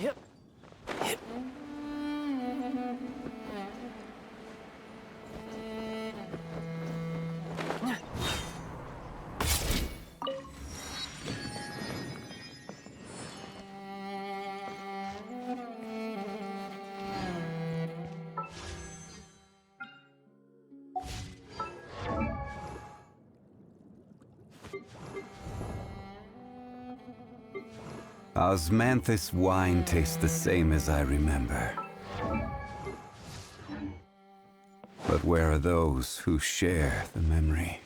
Yep. Osmanthus wine tastes the same as I remember. But where are those who share the memory?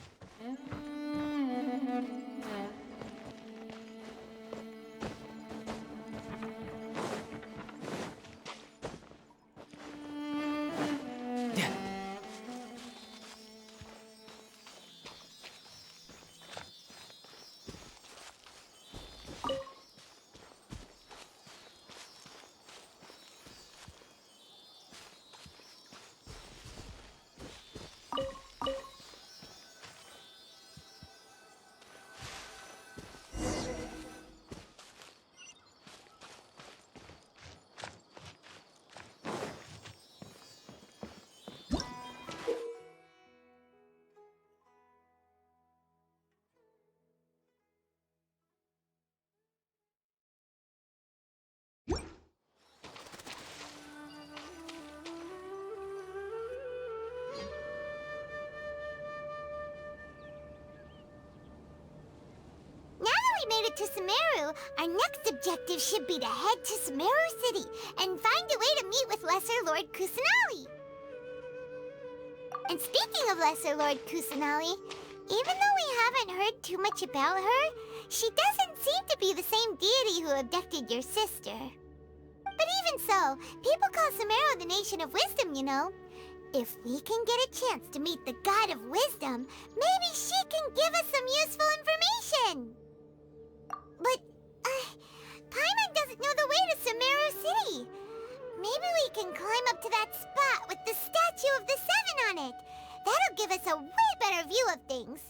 Made it to Sumeru, our next objective should be to head to Sumeru City and find a way to meet with Lesser Lord Kusanali. And speaking of Lesser Lord Kusanali, even though we haven't heard too much about her, she doesn't seem to be the same deity who abducted your sister. But even so, people call Sumeru the Nation of Wisdom, you know. If we can get a chance to meet the God of Wisdom, maybe she can give us some useful information. But, Paimon doesn't know the way to Sumeru City. Maybe we can climb up to that spot with the statue of the Seven on it. That'll give us a way better view of things.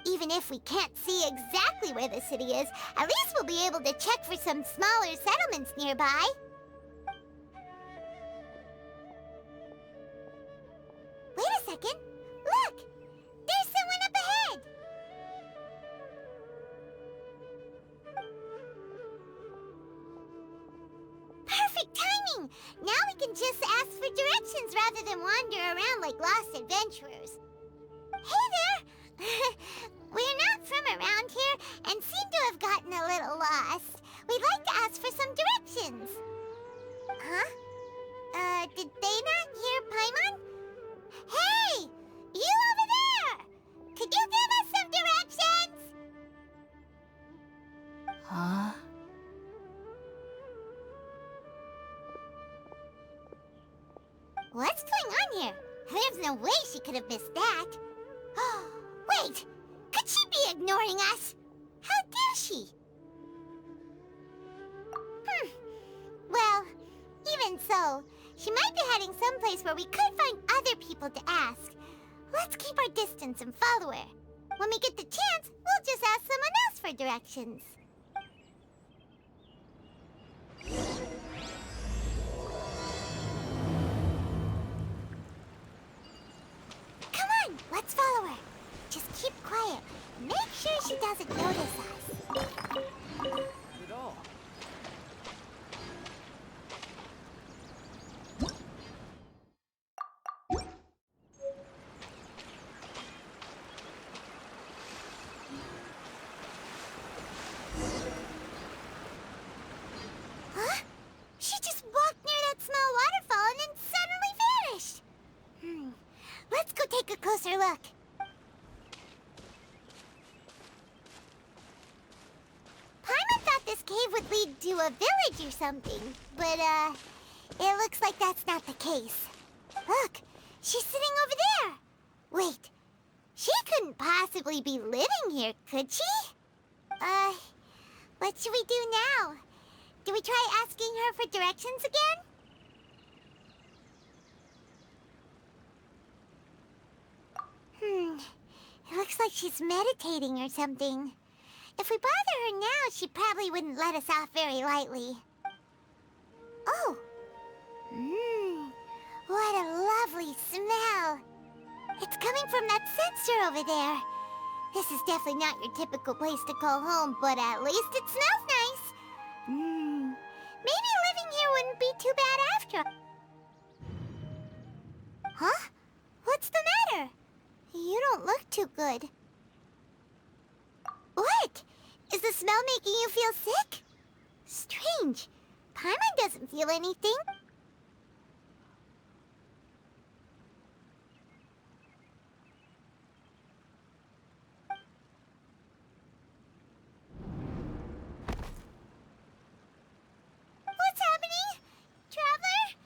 Even if we can't see exactly where the city is, at least we'll be able to check for some smaller settlements nearby. Wait a second. Look! There's someone up ahead! Perfect timing! Now we can just ask for directions rather than wander around like lost adventurers. Hey there! We're not from around here and seem to have gotten a little lost. We'd like to ask for some directions. Huh? Did they not hear Paimon? Hey! You over there! Could you give us some directions? Huh? What's going on here? There's no way she could have missed that. Wait! Could she be ignoring us? How dare she? Well, even so, she might be heading someplace where we could find other people to ask. Let's keep our distance and follow her. When we get the chance, we'll just ask someone else for directions. Come on, let's follow her. Just keep quiet. Make sure she doesn't notice us. At all. Huh? She just walked near that small waterfall and then suddenly vanished. Let's go take a closer look. Paimon thought this cave would lead to a village or something, but, it looks like that's not the case. Look, She's sitting over there. Wait, she couldn't possibly be living here, could she? What should we do now? Do we try asking her for directions again? It looks like she's meditating or something. If we bother her now, she probably wouldn't let us off very lightly. Oh! What a lovely smell! It's coming from that sensor over there. This is definitely not your typical place to call home, but at least it smells nice. Maybe living here wouldn't be too bad after all. Huh? What's the matter? You don't look too good. What? Is the smell making you feel sick? Strange. Paimon doesn't feel anything. What's happening? Traveler?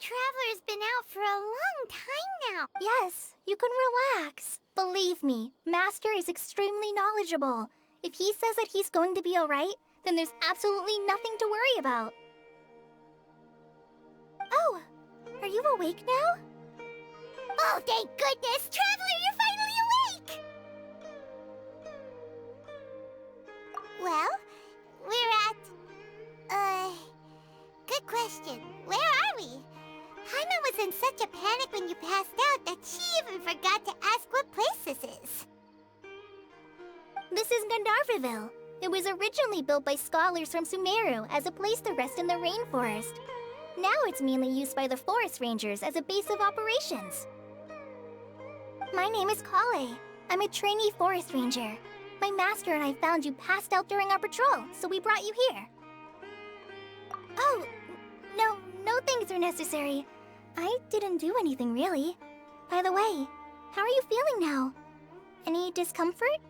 Traveler's been out for a long time now. Yes, you can relax. Believe me, Master is extremely knowledgeable. If he says that he's going to be alright, then there's absolutely nothing to worry about. Oh, are you awake now? Oh, thank goodness! Traveler, you're finally awake! Well, we're at... Good question. Where are we? Paimon was in such a panic when you passed out that she even forgot to ask what place this is. This is Gandharvaville. It was originally built by scholars from Sumeru as a place to rest in the rainforest. Now it's mainly used by the forest rangers as a base of operations. My name is COLLEI. I'm a trainee forest ranger. My master and I found you passed out during our patrol, so we brought you here. Oh, no things are necessary. I didn't do anything, really. By the way, how are you feeling now? Any discomfort?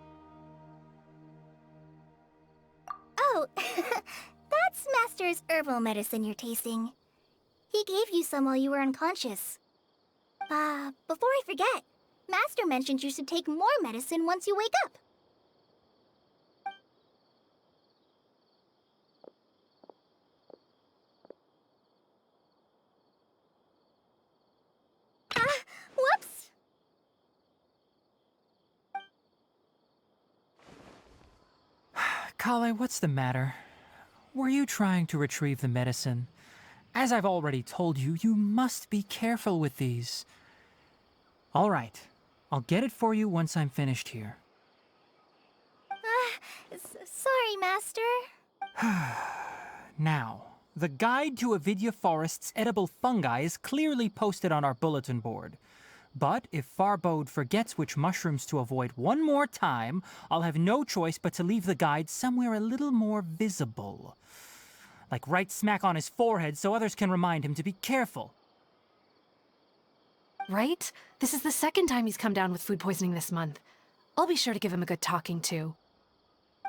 Oh, that's Master's herbal medicine you're tasting. He gave you some while you were unconscious. Before I forget, Master mentioned you should take more medicine once you wake up. Whoops! COLLEI, what's the matter? Were you trying to retrieve the medicine? As I've already told you, you must be careful with these. All right, I'll get it for you once I'm finished here. Sorry, Master. Now, The guide to Avidya Forest's edible fungi is clearly posted on our bulletin board. But if Farbode forgets which mushrooms to avoid one more time, I'll have no choice but to leave the guide somewhere a little more visible. Like right smack on his forehead so others can remind him to be careful. Right? This is the second time he's come down with food poisoning this month. I'll be sure to give him a good talking to.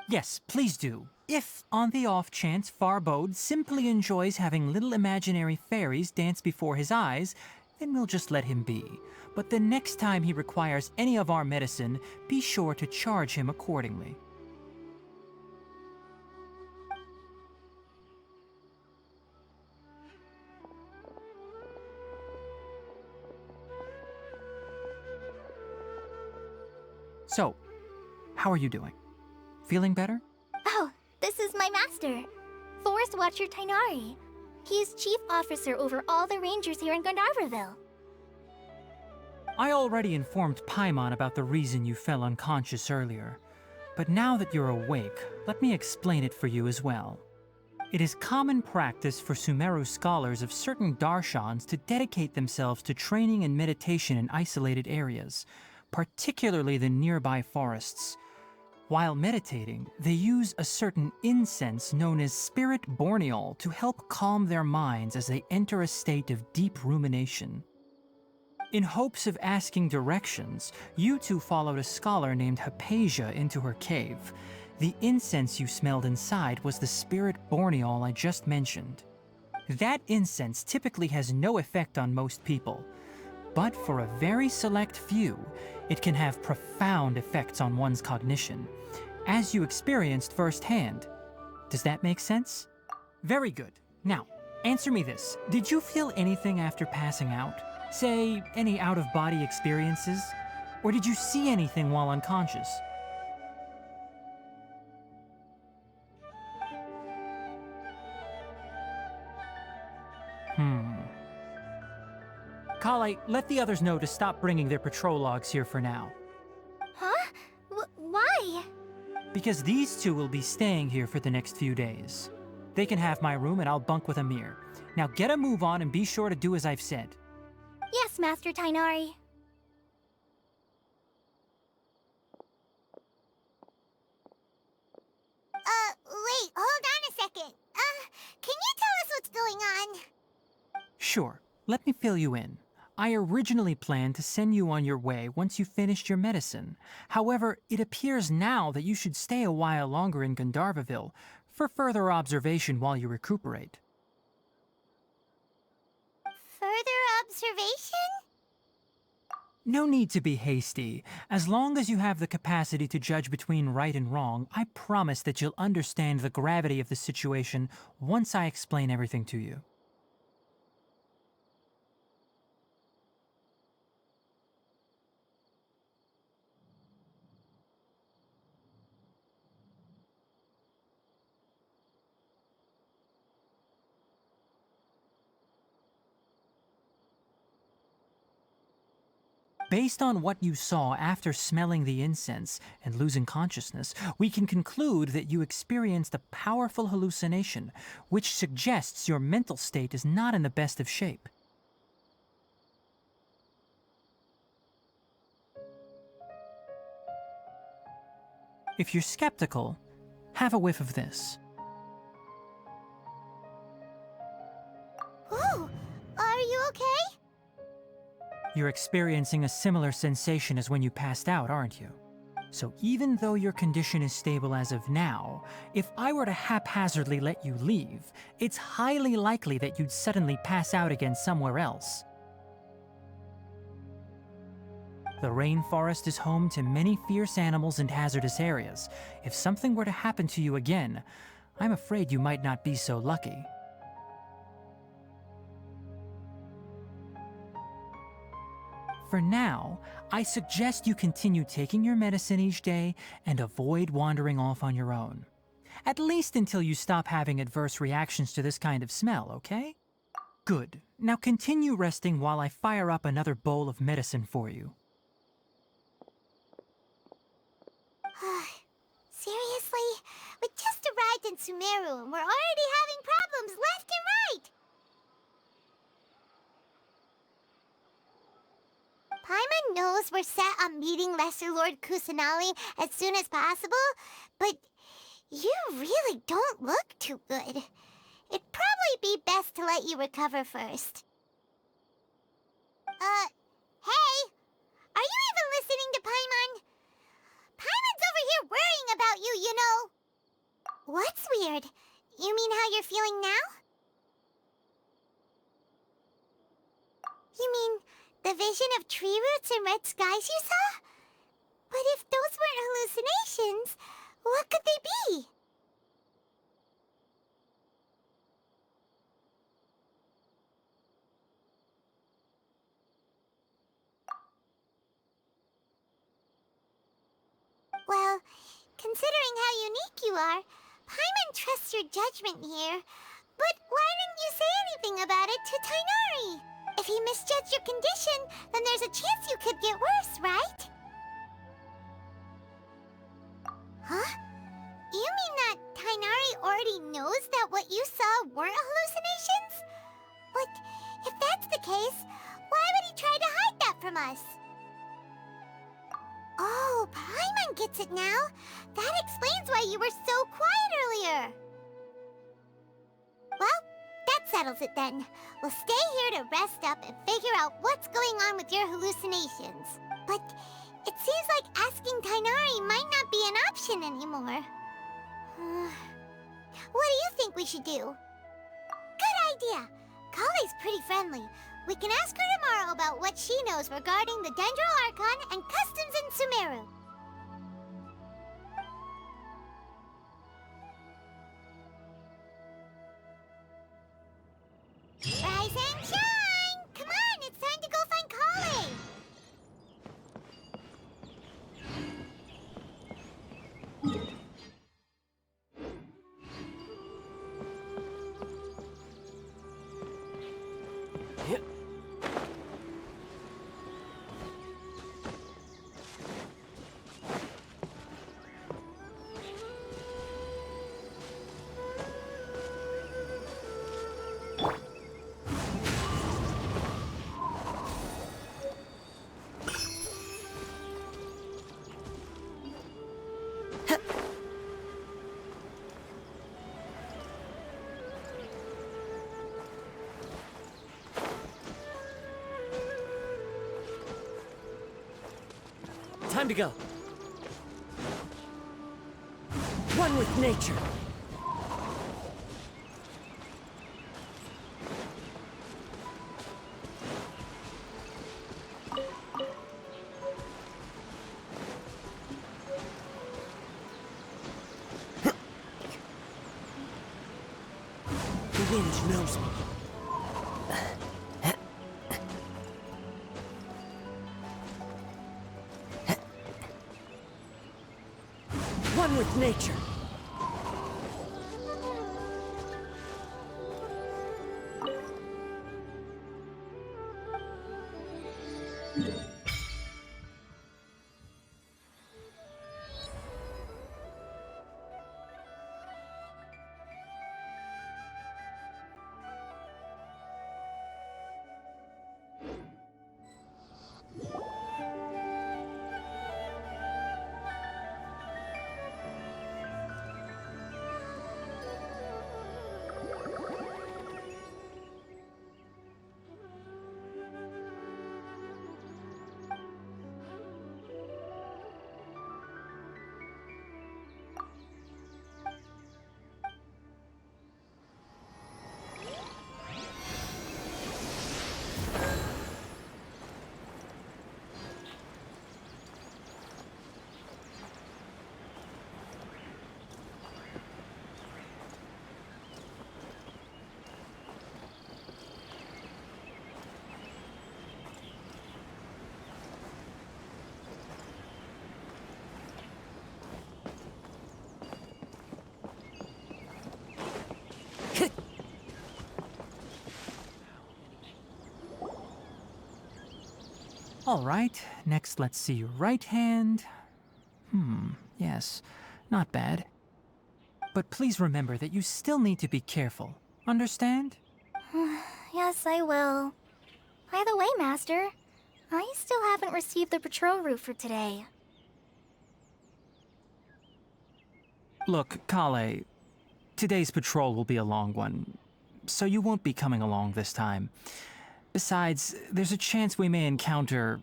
Yes, please do. If, on the off chance, Farbode simply enjoys having little imaginary fairies dance before his eyes, then we'll just let him be. But the next time he requires any of our medicine, be sure to charge him accordingly. So, how are you doing? Feeling better? Oh, this is my master, Forest Watcher TIGHNARI. He is chief officer over all the rangers here in Gandharvaville. I already informed Paimon about the reason you fell unconscious earlier. But now that you're awake, let me explain it for you as well. It is common practice for Sumeru scholars of certain darshans to dedicate themselves to training and meditation in isolated areas, particularly the nearby forests. While meditating, they use a certain incense known as spirit borneol to help calm their minds as they enter a state of deep rumination. In hopes of asking directions, you two followed a scholar named Hypatia into her cave. The incense you smelled inside was the spirit borneol I just mentioned. That incense typically has no effect on most people, but for a very select few, it can have profound effects on one's cognition, as you experienced firsthand. Does that make sense? Very good. Now, answer me this. Did you feel anything after passing out? Say, any out-of-body experiences? Or did you see anything while unconscious? COLLEI, let the others know to stop bringing their patrol logs here for now. Huh? Why? Because these two will be staying here for the next few days. They can have my room and I'll bunk with Amir. Now get a move on and be sure to do as I've said. Yes, Master TIGHNARI. Wait, hold on a second. Can you tell us what's going on? Sure, let me fill you in. I originally planned to send you on your way once you finished your medicine. However, it appears now that you should stay a while longer in Gandharvaville for further observation while you recuperate. Further observation? No need to be hasty. As long as you have the capacity to judge between right and wrong, I promise that you'll understand the gravity of the situation once I explain everything to you. Based on what you saw after smelling the incense and losing consciousness, we can conclude that you experienced a powerful hallucination, which suggests your mental state is not in the best of shape. If you're skeptical, have a whiff of this. Ooh, are you okay? You're experiencing a similar sensation as when you passed out, aren't you? So even though your condition is stable as of now, if I were to haphazardly let you leave, it's highly likely that you'd suddenly pass out again somewhere else. The rainforest is home to many fierce animals and hazardous areas. If something were to happen to you again, I'm afraid you might not be so lucky. For now, I suggest you continue taking your medicine each day and avoid wandering off on your own. At least until you stop having adverse reactions to this kind of smell, okay? Good. Now continue resting while I fire up another bowl of medicine for you. Seriously? We just arrived in Sumeru and we're already having problems left and Paimon knows we're set on meeting Lesser Lord Kusanali as soon as possible, but you really don't look too good. It'd probably be best to let you recover first. Hey! Are you even listening to Paimon? Paimon's over here worrying about you, you know. What's weird? You mean how you're feeling now? You mean the vision of tree roots and red skies you saw? But if those weren't hallucinations, what could they be? Well, considering how unique you are, Paimon trusts your judgment here. But why didn't you say anything about it to TIGHNARI? If he misjudged your condition, then there's a chance you could get worse, right? Huh? You mean that TIGHNARI already knows that what you saw weren't hallucinations? But if that's the case, why would he try to hide that from us? Oh, Paimon gets it now. That explains why you were so quiet earlier. Well, that settles it then. We'll stay here to rest up and figure out what's going on with your hallucinations. But it seems like asking TIGHNARI might not be an option anymore. What do you think we should do? Good idea. COLLEI's pretty friendly. We can ask her tomorrow about what she knows regarding the Dendro Archon and customs in Sumeru. Rise and shine! Come on, it's time to go find COLLEI! Time to go. One with nature. The wind knows me. One with nature. All right, next let's see your right hand. Yes, not bad. But please remember that you still need to be careful. Understand? Yes, I will. By the way, Master, I still haven't received the patrol route for today. Look, COLLEI, today's patrol will be a long one, so you won't be coming along this time. Besides, there's a chance we may encounter...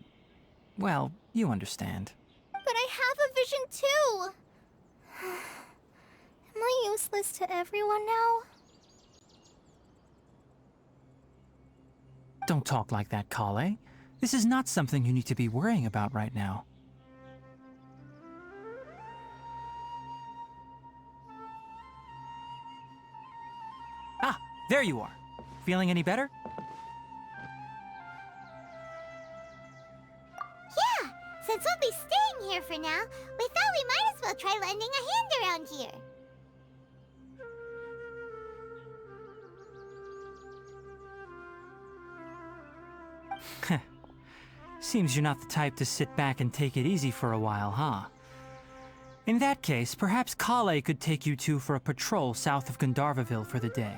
well, you understand. But I have a vision too! Am I useless to everyone now? Don't talk like that, COLLEI. This is not something you need to be worrying about right now. Ah, there you are. Feeling any better? Yeah, since we'll be staying here for now, we thought we might as well try lending a hand around here. Seems you're not the type to sit back and take it easy for a while, huh? In that case, perhaps COLLEI could take you two for a patrol south of Gandharvaville for the day.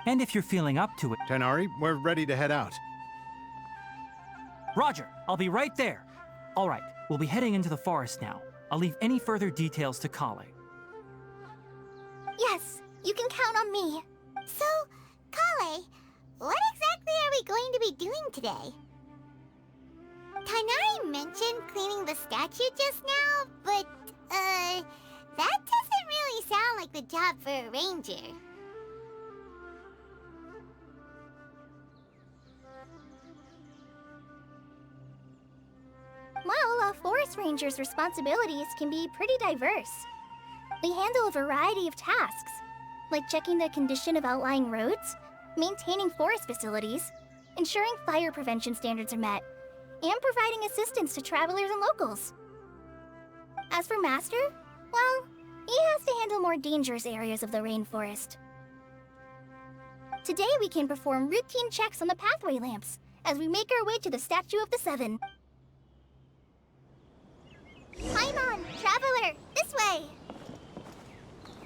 And if you're feeling up to it... TIGHNARI, we're ready to head out. Roger, I'll be right there. All right, we'll be heading into the forest now. I'll leave any further details to COLLEI. Yes, you can count on me. So, COLLEI, what exactly are we going to be doing today? TIGHNARI mentioned cleaning the statue just now, but, that doesn't really sound like the job for a ranger. Well, a forest ranger's responsibilities can be pretty diverse. They handle a variety of tasks, like checking the condition of outlying roads, maintaining forest facilities, ensuring fire prevention standards are met, and providing assistance to travelers and locals. As for Master, well, he has to handle more dangerous areas of the rainforest. Today we can perform routine checks on the pathway lamps as we make our way to the Statue of the Seven. Paimon, traveler, this way!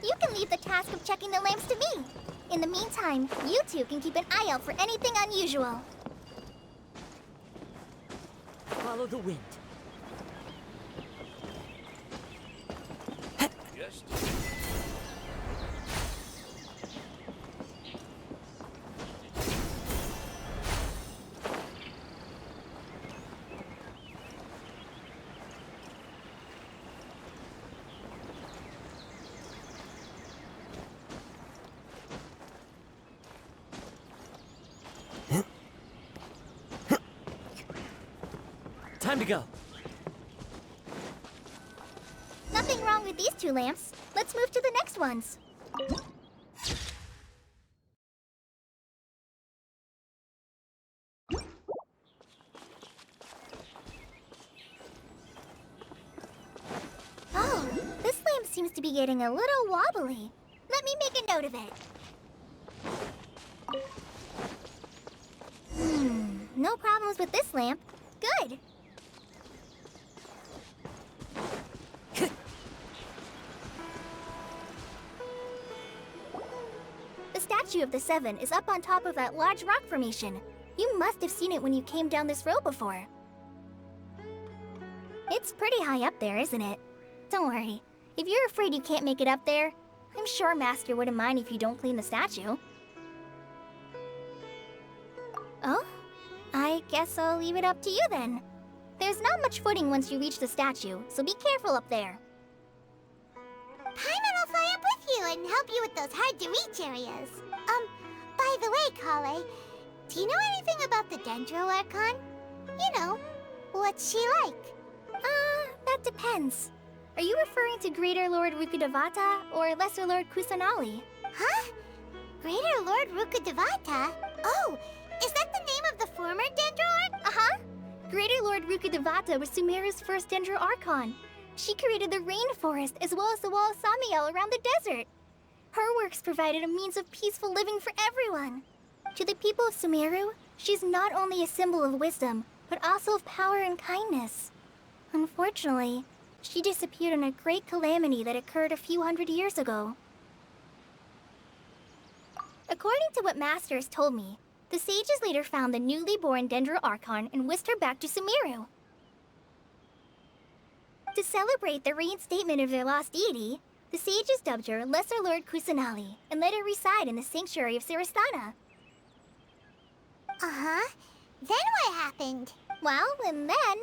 You can leave the task of checking the lamps to me. In the meantime, you two can keep an eye out for anything unusual. Follow the wind. Time to go. Nothing wrong with these two lamps. Let's move to the next ones. Oh, this lamp seems to be getting a little wobbly. Let me make a note of it. No problems with this lamp. Good. The Statue of the Seven is up on top of that large rock formation. You must have seen it when you came down this road before. It's pretty high up there, isn't it? Don't worry. If you're afraid you can't make it up there, I'm sure Master wouldn't mind if you don't clean the statue. Oh? I guess I'll leave it up to you then. There's not much footing once you reach the statue, so be careful up there. Paimon will fly up with you and help you with those hard-to-reach areas. By the way, COLLEI, do you know anything about the Dendro Archon? You know, what's she like? That depends. Are you referring to Greater Lord Rukkhadevata or Lesser Lord Kusanali? Huh? Greater Lord Rukkhadevata? Oh, is that the name of the former Dendro Archon? Uh-huh. Greater Lord Rukkhadevata was Sumeru's first Dendro Archon. She created the rainforest as well as the wall of Samiel around the desert. Her works provided a means of peaceful living for everyone. To the people of Sumeru, she's not only a symbol of wisdom, but also of power and kindness. Unfortunately, she disappeared in a great calamity that occurred a few hundred years ago. According to what Master has told me, The sages later found the newly born Dendro Archon and whisked her back to Sumeru. To celebrate the reinstatement of their lost deity, the sages dubbed her Lesser Lord Kusanali and let her reside in the sanctuary of Sarasthana. Uh-huh. Then what happened? Well, and then...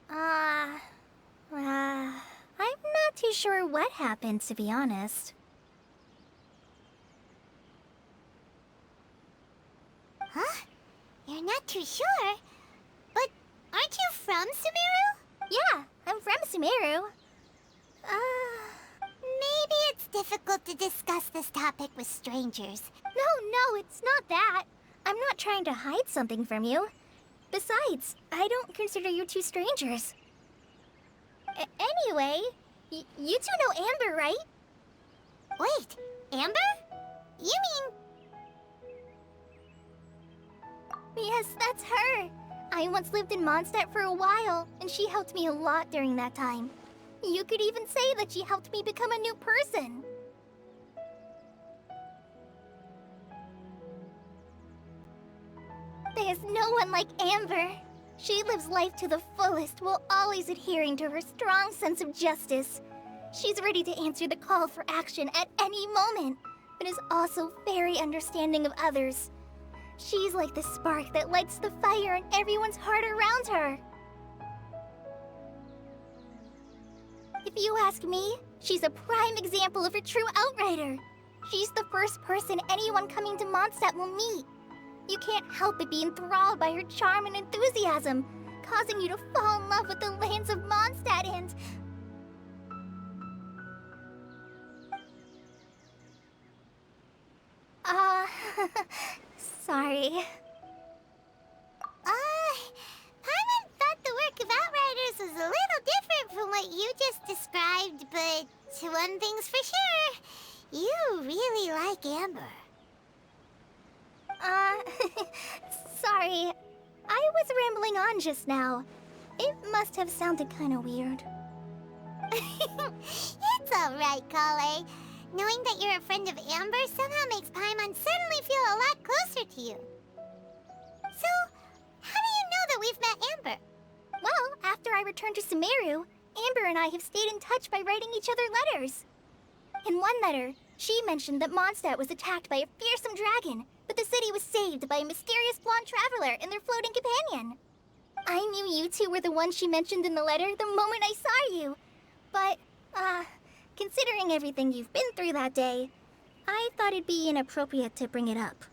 I'm not too sure what happened, to be honest. Huh? You're not too sure? But aren't you from Sumeru? Yeah, I'm from Sumeru. Maybe it's difficult to discuss this topic with strangers. No, it's not that. I'm not trying to hide something from you. Besides, I don't consider you two strangers. Anyway, you two know Amber, right? Wait, Amber? You mean... Yes, that's her. I once lived in Mondstadt for a while, and she helped me a lot during that time. You could even say that she helped me become a new person. There's no one like Amber. She lives life to the fullest while always adhering to her strong sense of justice. She's ready to answer the call for action at any moment, but is also very understanding of others. She's like the spark that lights the fire in everyone's heart around her. If you ask me, she's a prime example of a true outrider. She's the first person anyone coming to Mondstadt will meet. You can't help but be enthralled by her charm and enthusiasm, causing you to fall in love with the lands of Mondstadt and... Sorry. Paimon thought the work of Outriders was a little different from what you just described, but one thing's for sure, you really like Amber. Sorry. I was rambling on just now. It must have sounded kinda weird. It's alright, COLLEI. Knowing that you're a friend of Amber somehow makes Paimon suddenly feel a lot closer to you. So, how do you know that we've met Amber? Well, after I returned to Sumeru, Amber and I have stayed in touch by writing each other letters. In one letter, she mentioned that Mondstadt was attacked by a fearsome dragon, but the city was saved by a mysterious blonde traveler and their floating companion. I knew you two were the ones she mentioned in the letter the moment I saw you. But, considering everything you've been through that day, I thought it'd be inappropriate to bring it up.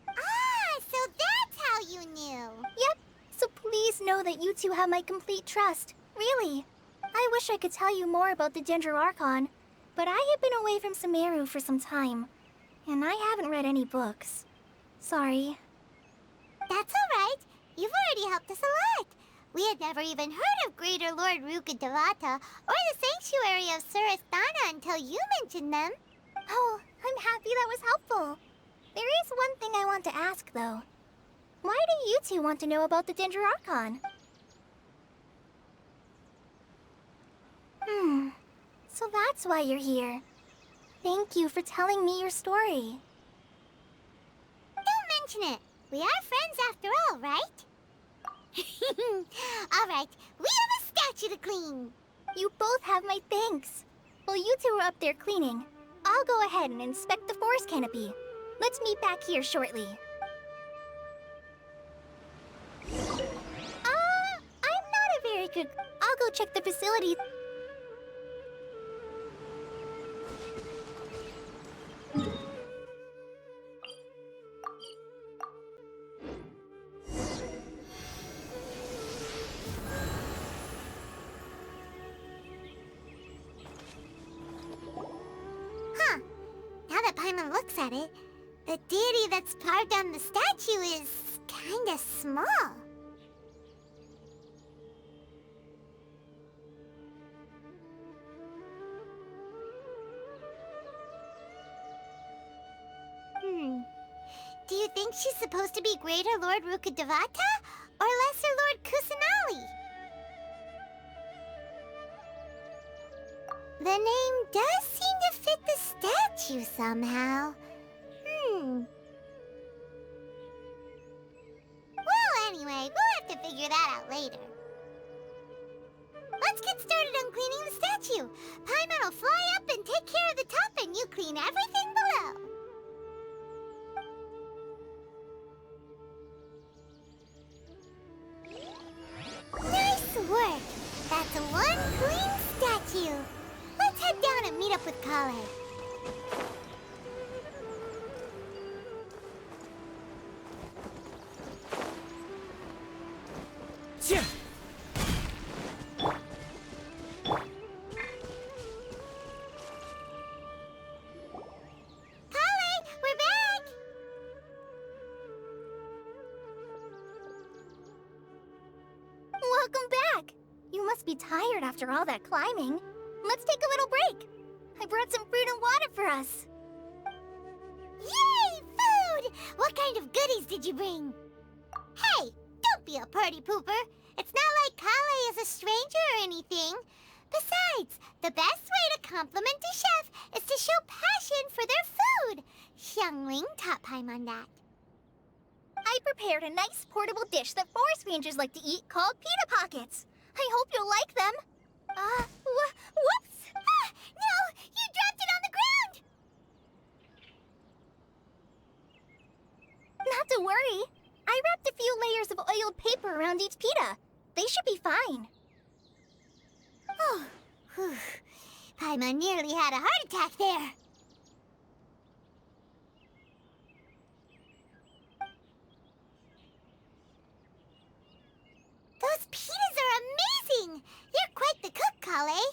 Ah, so that's how you knew. Yep, so please know that you two have my complete trust. Really. I wish I could tell you more about the Dendro Archon, but I have been away from Sumeru for some time, and I haven't read any books. Sorry. That's alright. You've already helped us a lot. We had never even heard of Greater Lord Rukkhadevata or the Sanctuary of Sarasthana until you mentioned them. Oh, I'm happy that was helpful. There is one thing I want to ask, though. Why do you two want to know about the Dendro Archon? So that's why you're here. Thank you for telling me your story. Don't mention it. We are friends after all, right? Alright, we have a statue to clean. You both have my thanks. While you two are up there cleaning, I'll go ahead and inspect the forest canopy. Let's meet back here shortly. I'm not a very good... I'll go check the facility. Huh. Now that Paimon looks at it, the deity that's carved on the statue is kinda small. Do you think she's supposed to be Greater Lord Rukkhadevata or Lesser Lord Kusanali? The name does seem to fit the statue somehow. later. Let's get started on cleaning the statue. Paimon will fly up and take care of the top, and you clean everything below. Nice work! That's one clean statue. Let's head down and meet up with COLLEI. Yeah. COLLEI, we're back! Welcome back! You must be tired after all that climbing. Let's take a little break. I brought some fruit and water for us. Yay, food! What kind of goodies did you bring? Hey, don't be a party pooper. It's not like COLLEI is a stranger or anything. Besides, the best way to compliment a chef is to show passion for their food. Xiangling taught Paimon that. I prepared a nice portable dish that forest rangers like to eat called pita pockets. I hope you'll like them. Whoops! Ah, no! You dropped it on the ground! Not to worry. I wrapped a few layers of oiled paper around each pita. They should be fine. Oh, whew. Paimon nearly had a heart attack there. Those pitas are amazing! You're quite the cook, COLLEI.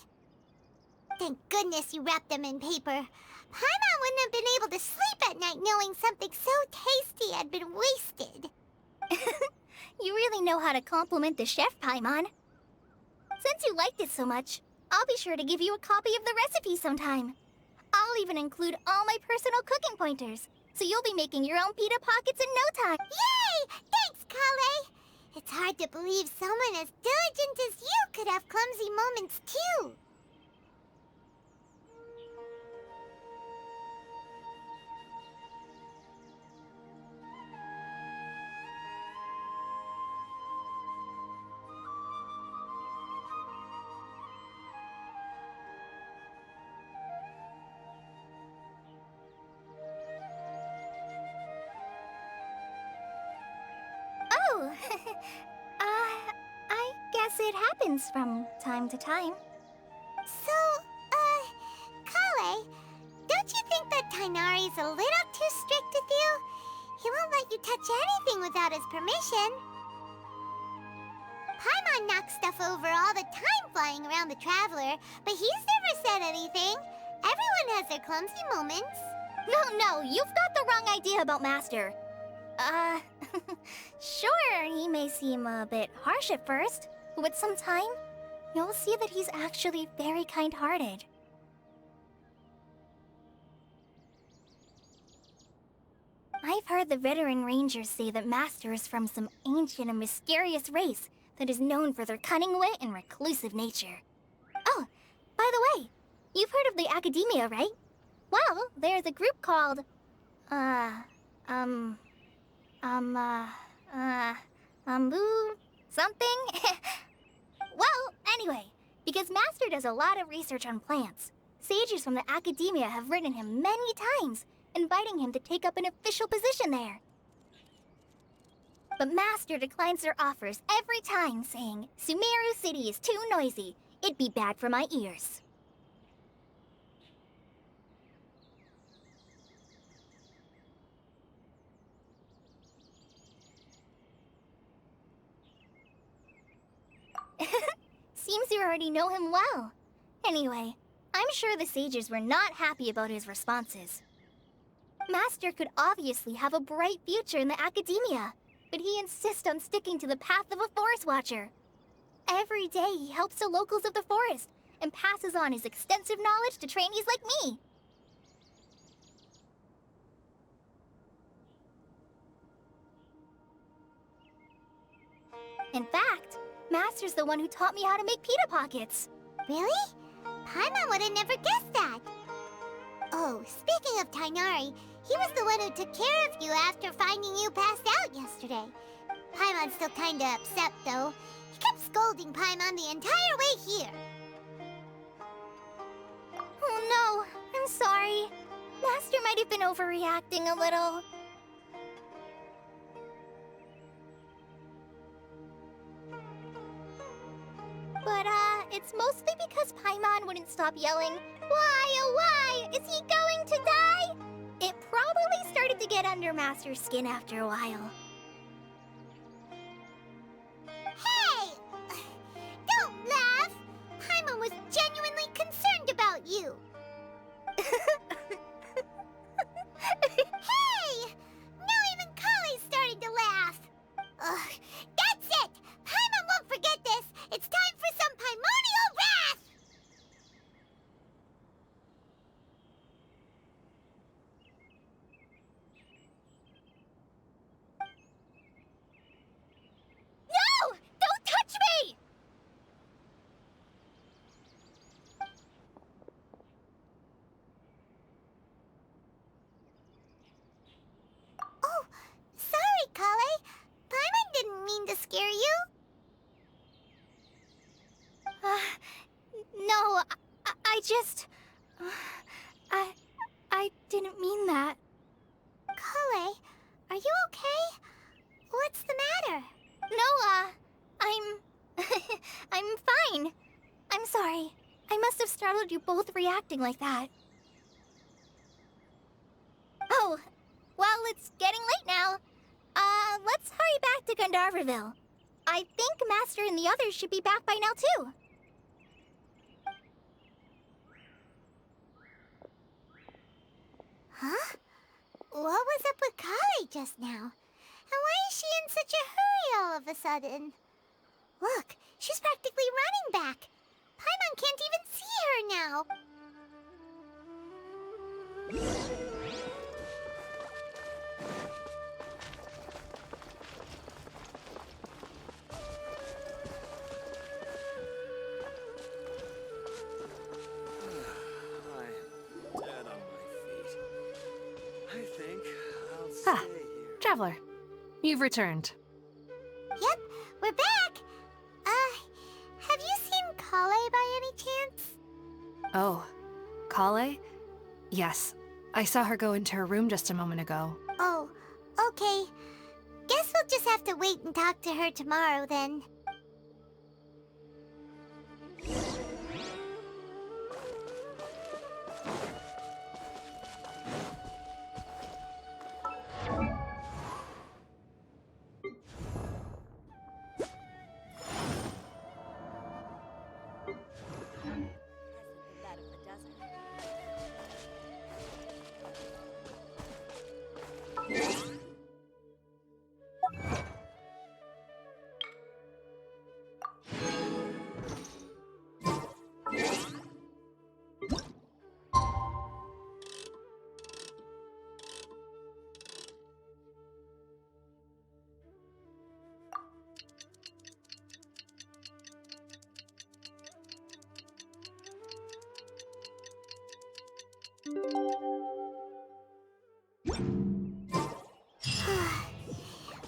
Thank goodness you wrapped them in paper. Paimon wouldn't have been able to sleep at night knowing something so tasty had been wasted. You really know how to compliment the chef, Paimon. Since you liked it so much, I'll be sure to give you a copy of the recipe sometime. I'll even include all my personal cooking pointers, so you'll be making your own pita pockets in no time. Yay! Thanks, COLLEI! It's hard to believe someone as diligent as you could have clumsy moments, too. Oh, I guess it happens from time to time. So, COLLEI, don't you think that TIGHNARI's a little too strict with you? He won't let you touch anything without his permission. Paimon knocks stuff over all the time flying around the Traveler, but he's never said anything. Everyone has their clumsy moments. No, you've got the wrong idea about Master. Sure, he may seem a bit harsh at first, but with some time, you'll see that he's actually very kind-hearted. I've heard the veteran rangers say that Master is from some ancient and mysterious race that is known for their cunning wit and reclusive nature. Oh, by the way, you've heard of the Academia, right? Well, there's a group called, something? Well, anyway, because Master does a lot of research on plants, sages from the Academia have written him many times, inviting him to take up an official position there. But Master declines their offers every time, saying, Sumeru City is too noisy. It'd be bad for my ears. Seems you already know him well. Anyway, I'm sure the sages were not happy about his responses. Master could obviously have a bright future in the Academia, but he insists on sticking to the path of a forest watcher. Every day he helps the locals of the forest and passes on his extensive knowledge to trainees like me. In fact, Master's the one who taught me how to make pita pockets. Really? Paimon would have never guessed that. Oh, speaking of TIGHNARI, he was the one who took care of you after finding you passed out yesterday. Paimon's still kinda upset, though. He kept scolding Paimon the entire way here. Oh no, I'm sorry. Master might have been overreacting a little. But, it's mostly because Paimon wouldn't stop yelling, "Why, oh why? Is he going to die?" It probably started to get under Master's skin after a while. Hey! Don't laugh! Paimon was genuinely concerned about you. Hey! Now even Collei started to laugh. Ugh, that's it! Paimon won't forget this! It's time for some Paimonial wrath! No! Don't touch me! Oh, sorry, Collei. Paimon didn't mean to scare you. No, I just... I didn't mean that. Collei, are you okay? What's the matter? No, I'm... I'm fine. I'm sorry. I must have startled you both reacting like that. Oh, well, it's getting late now. Let's hurry back to Gandharville. I think Master and the others should be back by now, too. Huh? What was up with Collei just now? And why is she in such a hurry all of a sudden? Look, she's practically running back. Paimon can't even see her now. I'm dead on my feet. I think I'll stay Ah, here. Traveler, you've returned. Yep, we're back. Have you seen Collei by any chance? Oh, COLLEI? Yes, I saw her go into her room just a moment ago. Oh, okay. Guess we'll just have to wait and talk to her tomorrow then.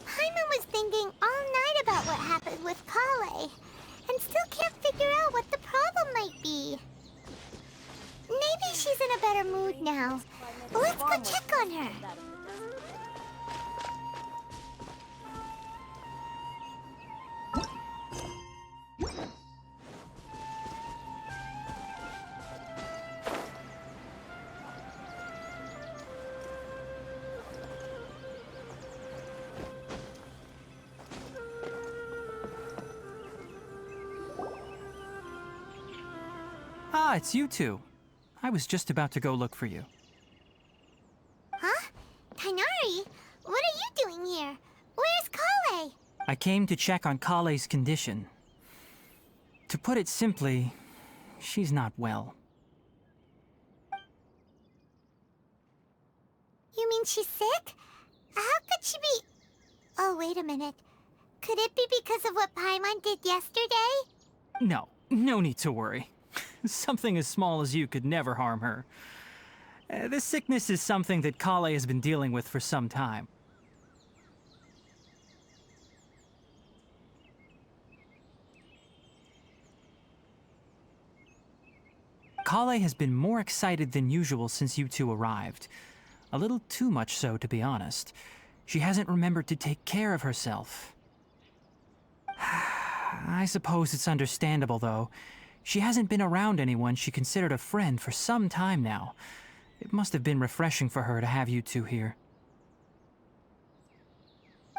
Paimon was thinking all night about what happened with Collei, and still can't figure out what the problem might be. Maybe she's in a better mood now. Let's go check on her. Ah, it's you two. I was just about to go look for you. Huh? TIGHNARI? What are you doing here? Where's Collei? I came to check on Collei's condition. To put it simply, she's not well. You mean she's sick? How could she be... Oh, wait a minute. Could it be because of what Paimon did yesterday? No, no need to worry. Something as small as you could never harm her. This sickness is something that Collei has been dealing with for some time. COLLEI has been more excited than usual since you two arrived. A little too much so, to be honest. She hasn't remembered to take care of herself. I suppose it's understandable, though. She hasn't been around anyone she considered a friend for some time now. It must have been refreshing for her to have you two here.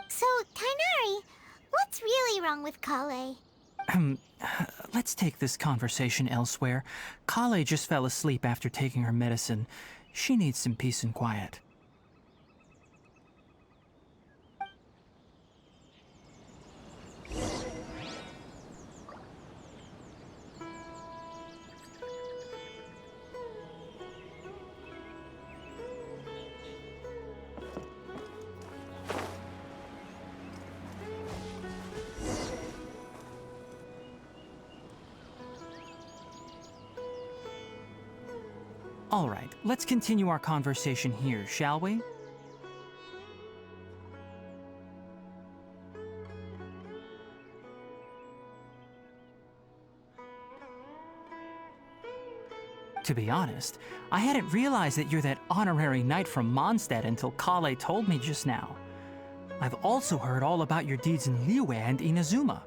So, TIGHNARI, what's really wrong with COLLEI? Let's take this conversation elsewhere. COLLEI just fell asleep after taking her medicine. She needs some peace and quiet. All right, let's continue our conversation here, shall we? To be honest, I hadn't realized that you're that honorary knight from Mondstadt until COLLEI told me just now. I've also heard all about your deeds in Liyue and Inazuma.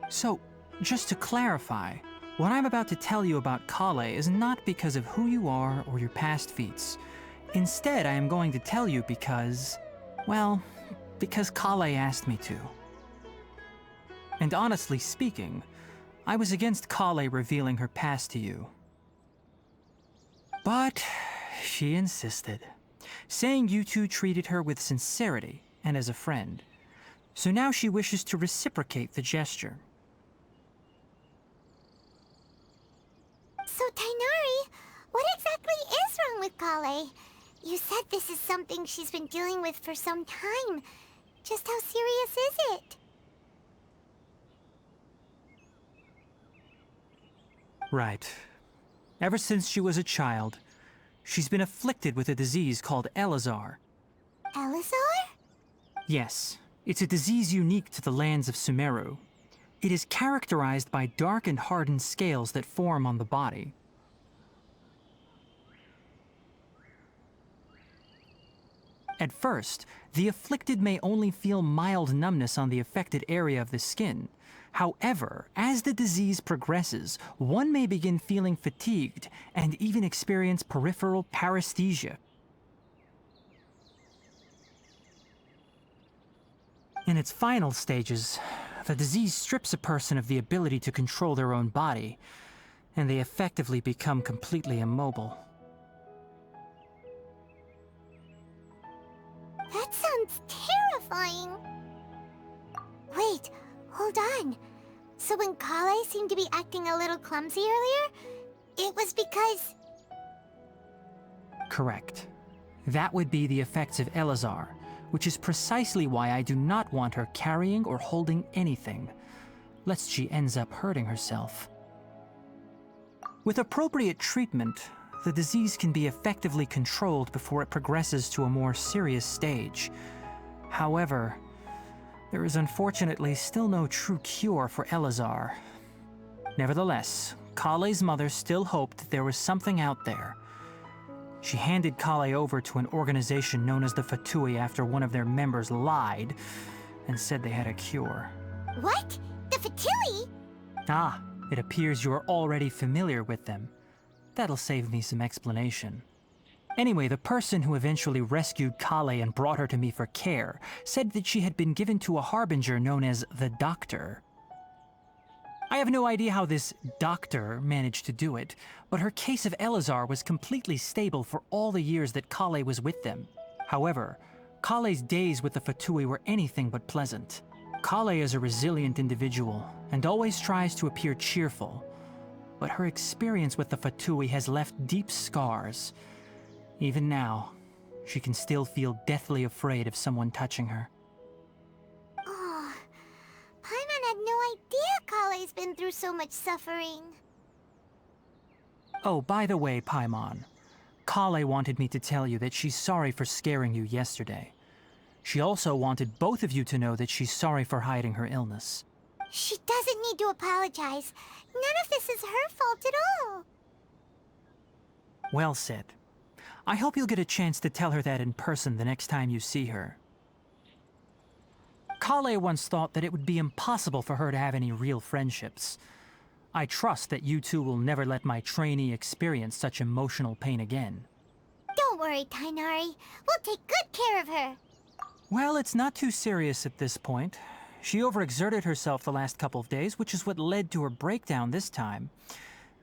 So, just to clarify, what I'm about to tell you about COLLEI is not because of who you are or your past feats. Instead, I am going to tell you because, well, because COLLEI asked me to. And honestly speaking, I was against COLLEI revealing her past to you. But she insisted, saying you two treated her with sincerity and as a friend. So now she wishes to reciprocate the gesture. So, TIGHNARI, what exactly is wrong with COLLEI? You said this is something she's been dealing with for some time. Just how serious is it? Right. Ever since she was a child, she's been afflicted with a disease called Elazar. Elazar? Yes, it's a disease unique to the lands of Sumeru. It is characterized by dark and hardened scales that form on the body. At first, the afflicted may only feel mild numbness on the affected area of the skin. However, as the disease progresses, one may begin feeling fatigued and even experience peripheral paresthesia. In its final stages, the disease strips a person of the ability to control their own body, and they effectively become completely immobile. That sounds terrifying. Wait, hold on. So when COLLEI seemed to be acting a little clumsy earlier, it was because... Correct. That would be the effects of Elazar, which is precisely why I do not want her carrying or holding anything, lest she ends up hurting herself. With appropriate treatment, the disease can be effectively controlled before it progresses to a more serious stage. However, there is unfortunately still no true cure for Elazar. Nevertheless, COLLEI's mother still hoped that there was something out there. She handed COLLEI over to an organization known as the Fatui after one of their members lied and said they had a cure. What? The Fatui? Ah, it appears you are already familiar with them. That'll save me some explanation. Anyway, the person who eventually rescued COLLEI and brought her to me for care said that she had been given to a harbinger known as the Doctor. I have no idea how this doctor managed to do it, but her case of Elazar was completely stable for all the years that COLLEI was with them. However, COLLEI's days with the Fatui were anything but pleasant. COLLEI is a resilient individual and always tries to appear cheerful, but her experience with the Fatui has left deep scars. Even now, she can still feel deathly afraid of someone touching her. Oh, Paimon had no idea COLLEI's been through so much suffering. Oh, by the way, Paimon, COLLEI wanted me to tell you that she's sorry for scaring you yesterday. She also wanted both of you to know that she's sorry for hiding her illness. She doesn't need to apologize. None of this is her fault at all. Well said. I hope you'll get a chance to tell her that in person the next time you see her. COLLEI once thought that it would be impossible for her to have any real friendships. I trust that you two will never let my trainee experience such emotional pain again. Don't worry, TIGHNARI. We'll take good care of her. Well, it's not too serious at this point. She overexerted herself the last couple of days, which is what led to her breakdown this time.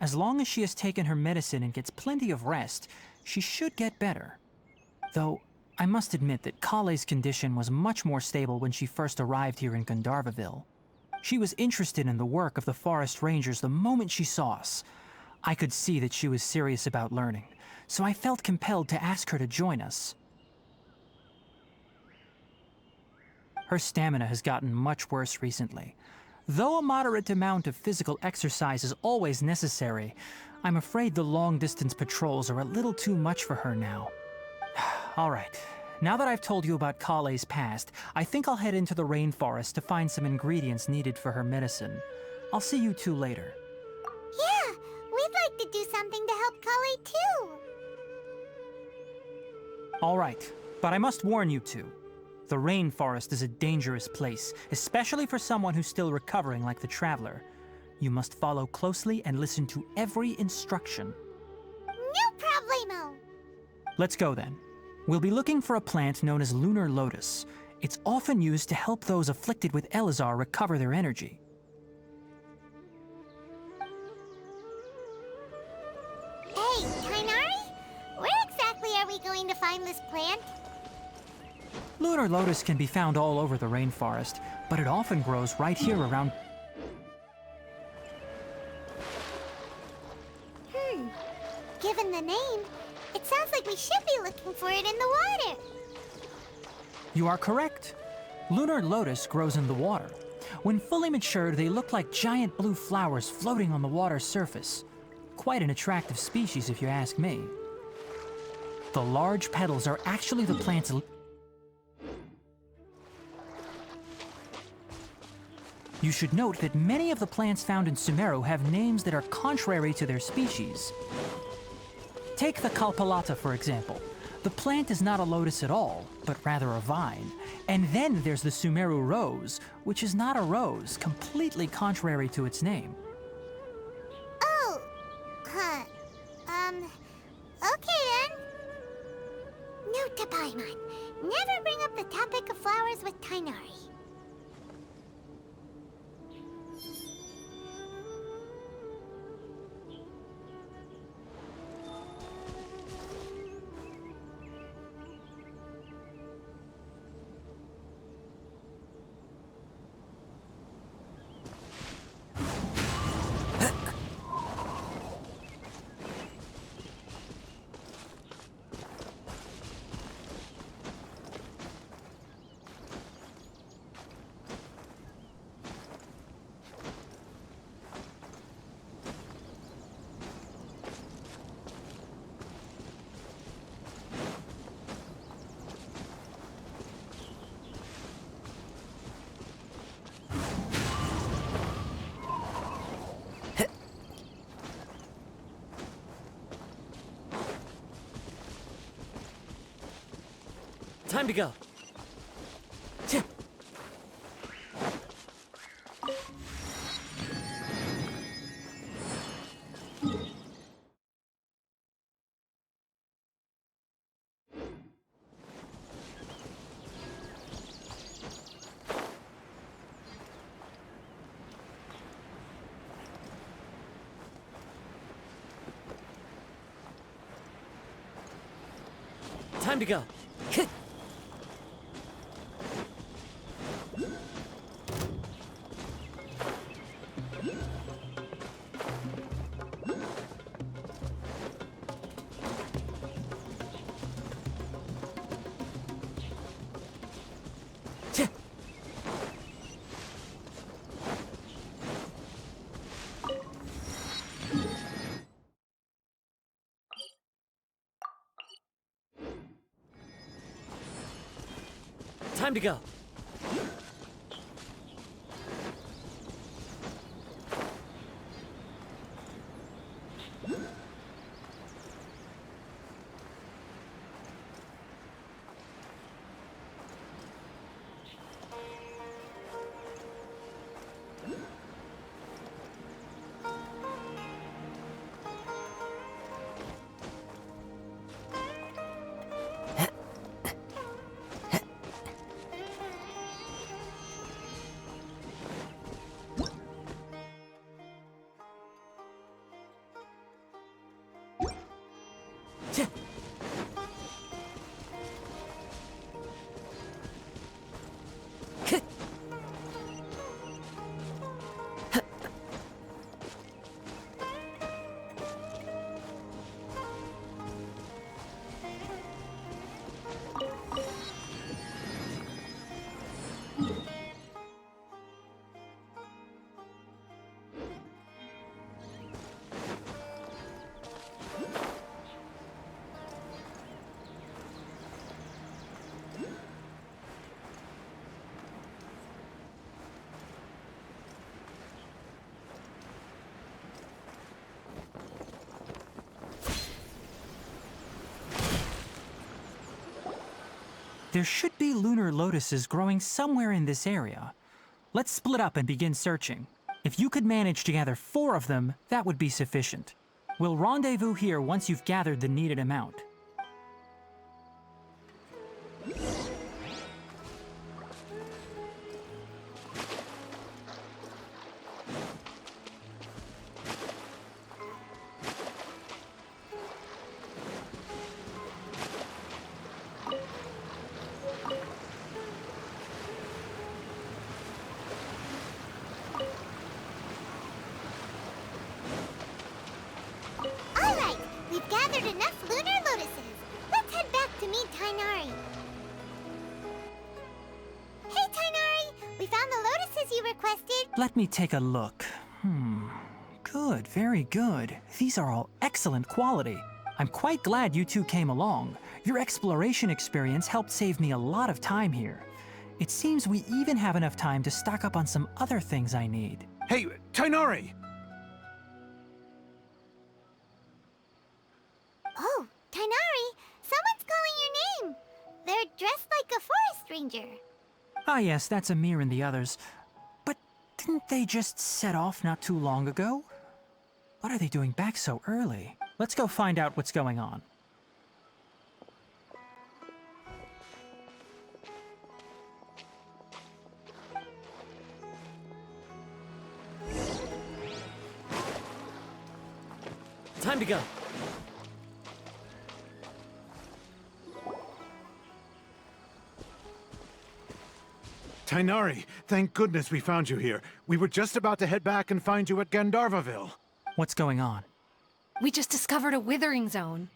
As long as she has taken her medicine and gets plenty of rest, she should get better. Though, I must admit that COLLEI's condition was much more stable when she first arrived here in Gandharvaville. She was interested in the work of the forest rangers the moment she saw us. I could see that she was serious about learning, so I felt compelled to ask her to join us. Her stamina has gotten much worse recently. Though a moderate amount of physical exercise is always necessary, I'm afraid the long-distance patrols are a little too much for her now. All right, now that I've told you about COLLEI's past, I think I'll head into the rainforest to find some ingredients needed for her medicine. I'll see you two later. Yeah, we'd like to do something to help COLLEI too. All right, but I must warn you two. The rainforest is a dangerous place, especially for someone who's still recovering like the Traveler. You must follow closely and listen to every instruction. No problemo. Let's go then. We'll be looking for a plant known as lunar lotus. It's often used to help those afflicted with Elazar recover their energy. Hey, TIGHNARI? Where exactly are we going to find this plant? Lunar lotus can be found all over the rainforest, but it often grows right here around... Given the name, it sounds like we should be looking for it in the water. You are correct. Lunar lotus grows in the water. When fully matured, they look like giant blue flowers floating on the water's surface. Quite an attractive species, if you ask me. The large petals are actually the plant's... You should note that many of the plants found in Sumeru have names that are contrary to their species. Take the Kalpalata, for example. The plant is not a lotus at all, but rather a vine. And then there's the Sumeru rose, which is not a rose, completely contrary to its name. Oh, huh. Okay then. Note to Paimon. Never bring up the topic of flowers with TIGHNARI. Time to go. Time to go. Time to go. There should be lunar lotuses growing somewhere in this area. Let's split up and begin searching. If you could manage to gather 4 of them, that would be sufficient. We'll rendezvous here once you've gathered the needed amount. Alright, we've gathered enough lunar lotuses. Let's head back to meet TIGHNARI. Hey, TIGHNARI! We found the lotuses you requested. Let me take a look. Good, very good. These are all excellent quality. I'm quite glad you two came along. Your exploration experience helped save me a lot of time here. It seems we even have enough time to stock up on some other things I need. Hey, TIGHNARI! Oh, TIGHNARI, someone's calling your name. They're dressed like a forest ranger. Ah yes, that's Amir and the others. But didn't they just set off not too long ago? What are they doing back so early? Let's go find out what's going on. Time to go. TIGHNARI, thank goodness we found you here. We were just about to head back and find you at Gandharvaville. What's going on? We just discovered a withering zone.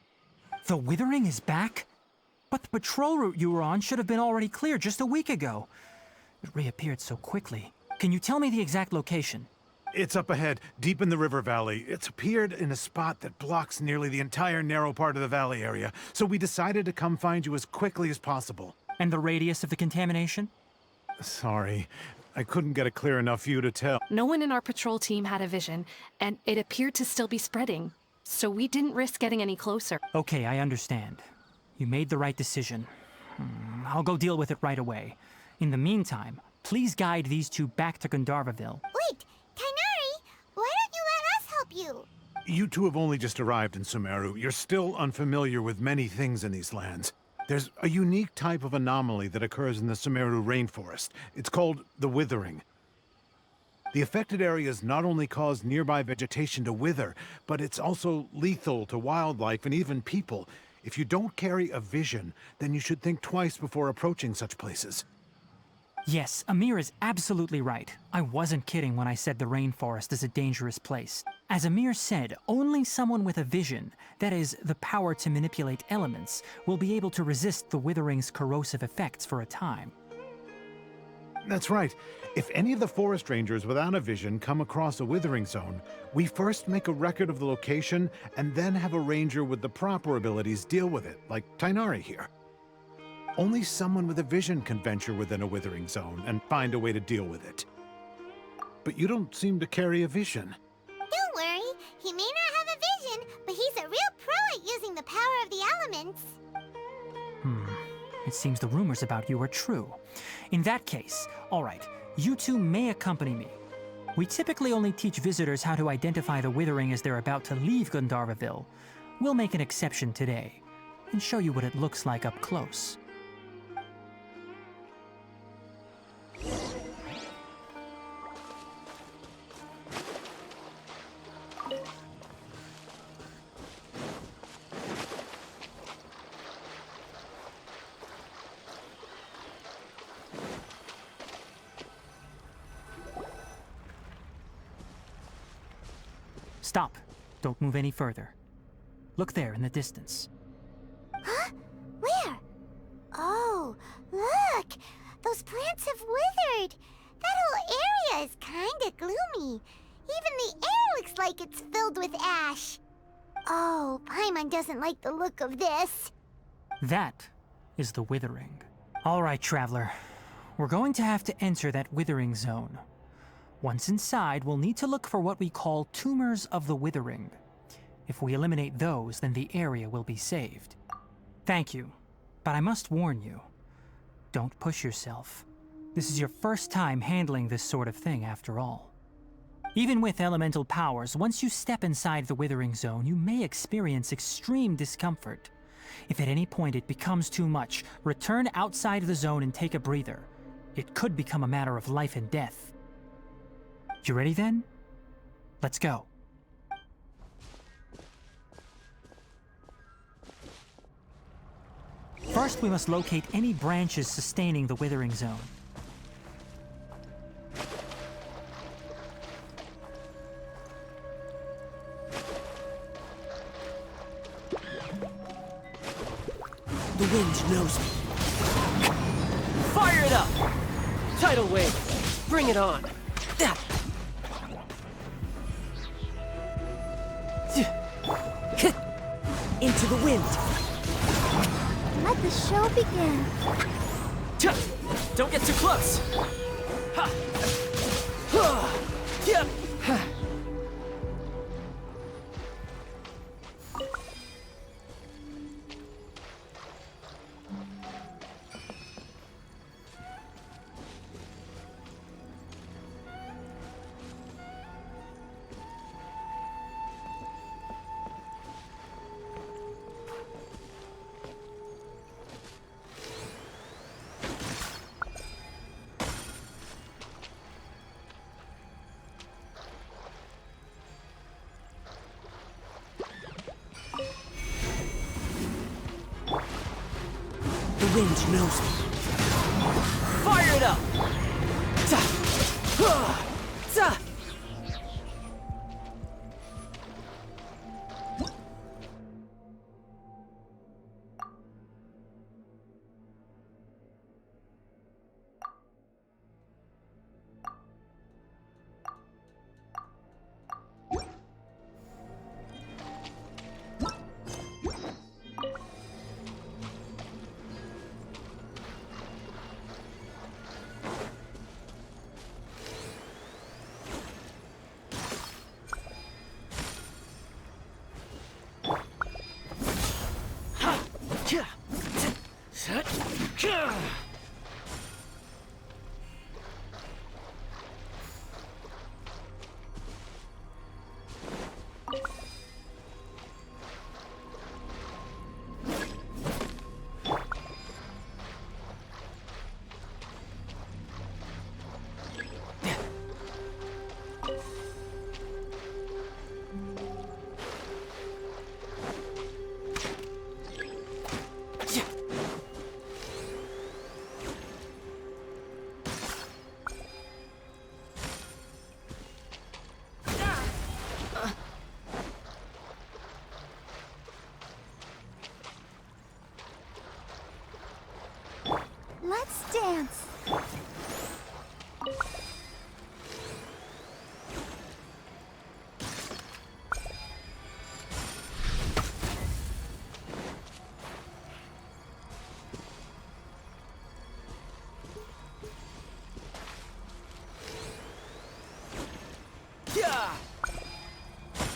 The Withering is back? But the patrol route you were on should have been already clear just a week ago. It reappeared so quickly. Can you tell me the exact location? It's up ahead, deep in the river valley. It's appeared in a spot that blocks nearly the entire narrow part of the valley area, so we decided to come find you as quickly as possible. And the radius of the contamination? Sorry, I couldn't get a clear enough view to tell. No one in our patrol team had a vision, and it appeared to still be spreading. So we didn't risk getting any closer. Okay, I understand. You made the right decision. I'll go deal with it right away. In the meantime, please guide these two back to Gandharvaville. Wait, TIGHNARI, why don't you let us help you? You two have only just arrived in Sumeru. You're still unfamiliar with many things in these lands. There's a unique type of anomaly that occurs in the Sumeru rainforest. It's called the Withering. The affected areas not only cause nearby vegetation to wither, but it's also lethal to wildlife and even people. If you don't carry a vision, then you should think twice before approaching such places. Yes, Amir is absolutely right. I wasn't kidding when I said the rainforest is a dangerous place. As Amir said, only someone with a vision, that is, the power to manipulate elements, will be able to resist the Withering's corrosive effects for a time. That's right. If any of the forest rangers without a vision come across a withering zone, we first make a record of the location and then have a ranger with the proper abilities deal with it, like TIGHNARI here. Only someone with a vision can venture within a withering zone and find a way to deal with it. But you don't seem to carry a vision. Don't worry, he may not have a vision, but he's a real pro at using the power of the elements. It seems the rumors about you are true. In that case, all right, you two may accompany me. We typically only teach visitors how to identify the Withering as they're about to leave Gandharvaville. We'll make an exception today and show you what it looks like up close. Stop. Don't move any further. Look there in the distance. Huh? Where? Oh, look! Those plants have withered! That whole area is kinda gloomy. Even the air looks like it's filled with ash. Oh, Paimon doesn't like the look of this. That is the Withering. All right, Traveler. We're going to have to enter that Withering zone. Once inside, we'll need to look for what we call tumors of the Withering. If we eliminate those, then the area will be saved. Thank you, but I must warn you. Don't push yourself. This is your first time handling this sort of thing, after all. Even with elemental powers, once you step inside the Withering Zone, you may experience extreme discomfort. If at any point it becomes too much, return outside the zone and take a breather. It could become a matter of life and death. You ready then? Let's go. First, we must locate any branches sustaining the Withering Zone. The wind knows me. Fire it up! Tidal wave, bring it on. Into the wind. Let the show begin. Don't get too close. Yep. The wind knows me. Fire it up! Let's dance.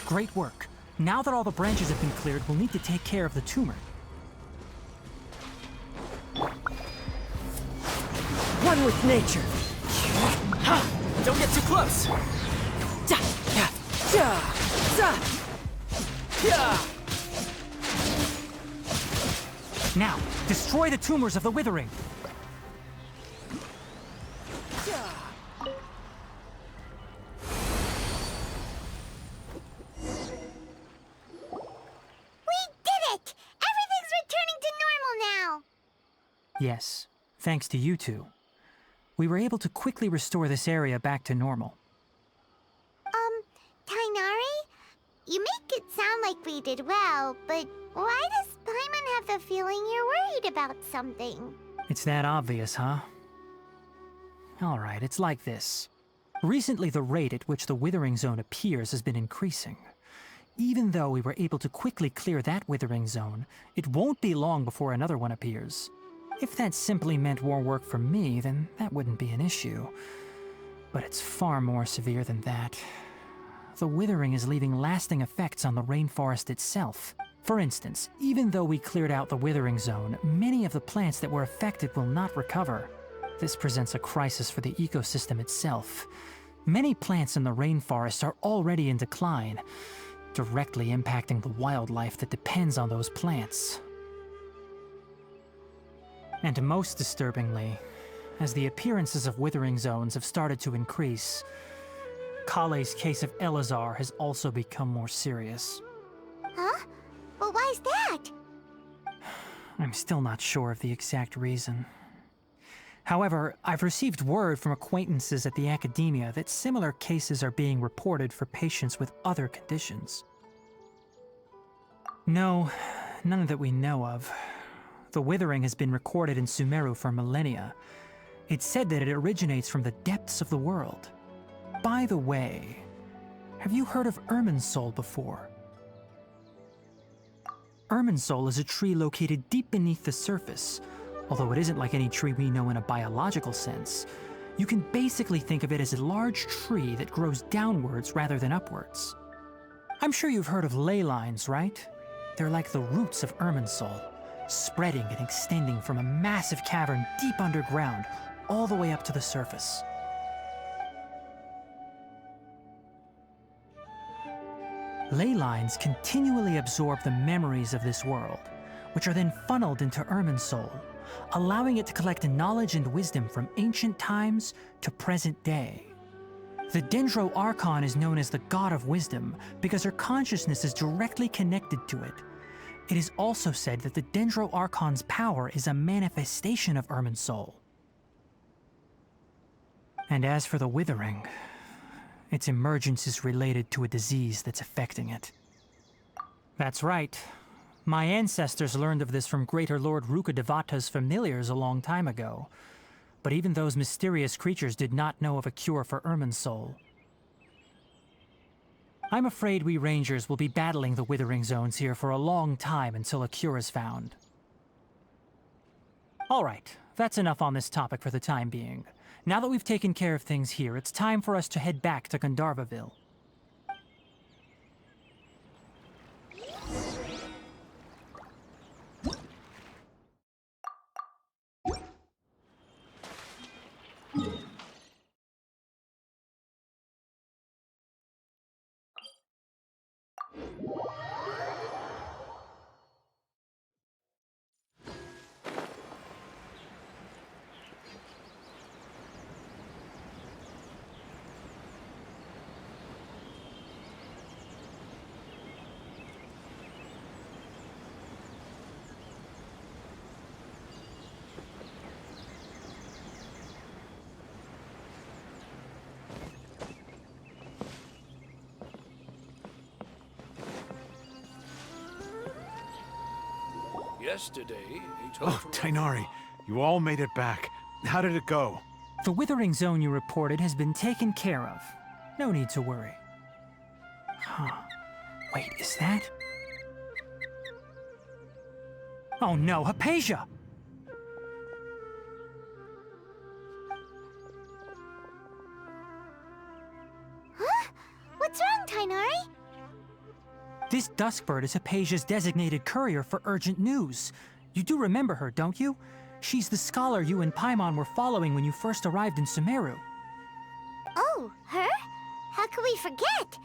Great work. Now that all the branches have been cleared, we'll need to take care of the tumor. One with nature. Don't get too close. Now, destroy the tumors of the Withering. Yes, thanks to you two. We were able to quickly restore this area back to normal. TIGHNARI? You make it sound like we did well, but why does Paimon have the feeling you're worried about something? It's that obvious, huh? Alright, it's like this. Recently, the rate at which the Withering Zone appears has been increasing. Even though we were able to quickly clear that Withering Zone, it won't be long before another one appears. If that simply meant more work for me, then that wouldn't be an issue. But it's far more severe than that. The Withering is leaving lasting effects on the rainforest itself. For instance, even though we cleared out the withering zone, many of the plants that were affected will not recover. This presents a crisis for the ecosystem itself. Many plants in the rainforest are already in decline, directly impacting the wildlife that depends on those plants. And most disturbingly, as the appearances of withering zones have started to increase, COLLEI's case of Elazar has also become more serious. Huh? Well, why's that? I'm still not sure of the exact reason. However, I've received word from acquaintances at the academia that similar cases are being reported for patients with other conditions. No, none that we know of. The withering has been recorded in Sumeru for millennia. It's said that it originates from the depths of the world. By the way, have you heard of Irminsul before? Irminsul is a tree located deep beneath the surface. Although it isn't like any tree we know in a biological sense, you can basically think of it as a large tree that grows downwards rather than upwards. I'm sure you've heard of ley lines, right? They're like the roots of Irminsul, spreading and extending from a massive cavern deep underground all the way up to the surface. Ley lines continually absorb the memories of this world, which are then funneled into Irminsul, allowing it to collect knowledge and wisdom from ancient times to present day. The Dendro Archon is known as the God of Wisdom because her consciousness is directly connected to it. It is also said that the Dendro Archon's power is a manifestation of Irminsul. And as for the Withering, its emergence is related to a disease that's affecting it. That's right. My ancestors learned of this from Greater Lord Rukkhadevata's familiars a long time ago. But even those mysterious creatures did not know of a cure for Irminsul. I'm afraid we Rangers will be battling the Withering Zones here for a long time until a cure is found. Alright, that's enough on this topic for the time being. Now that we've taken care of things here, it's time for us to head back to Gandharvaville. Yesterday, he told Oh, TIGHNARI, you all made it back. How did it go? The Withering Zone you reported has been taken care of. No need to worry. Huh. Wait, is that? Oh no, Hypatia! Huh? What's wrong, TIGHNARI? This Duskbird is Hypatia's designated courier for urgent news. You do remember her, don't you? She's the scholar you and Paimon were following when you first arrived in Sumeru. Oh, her? How could we forget?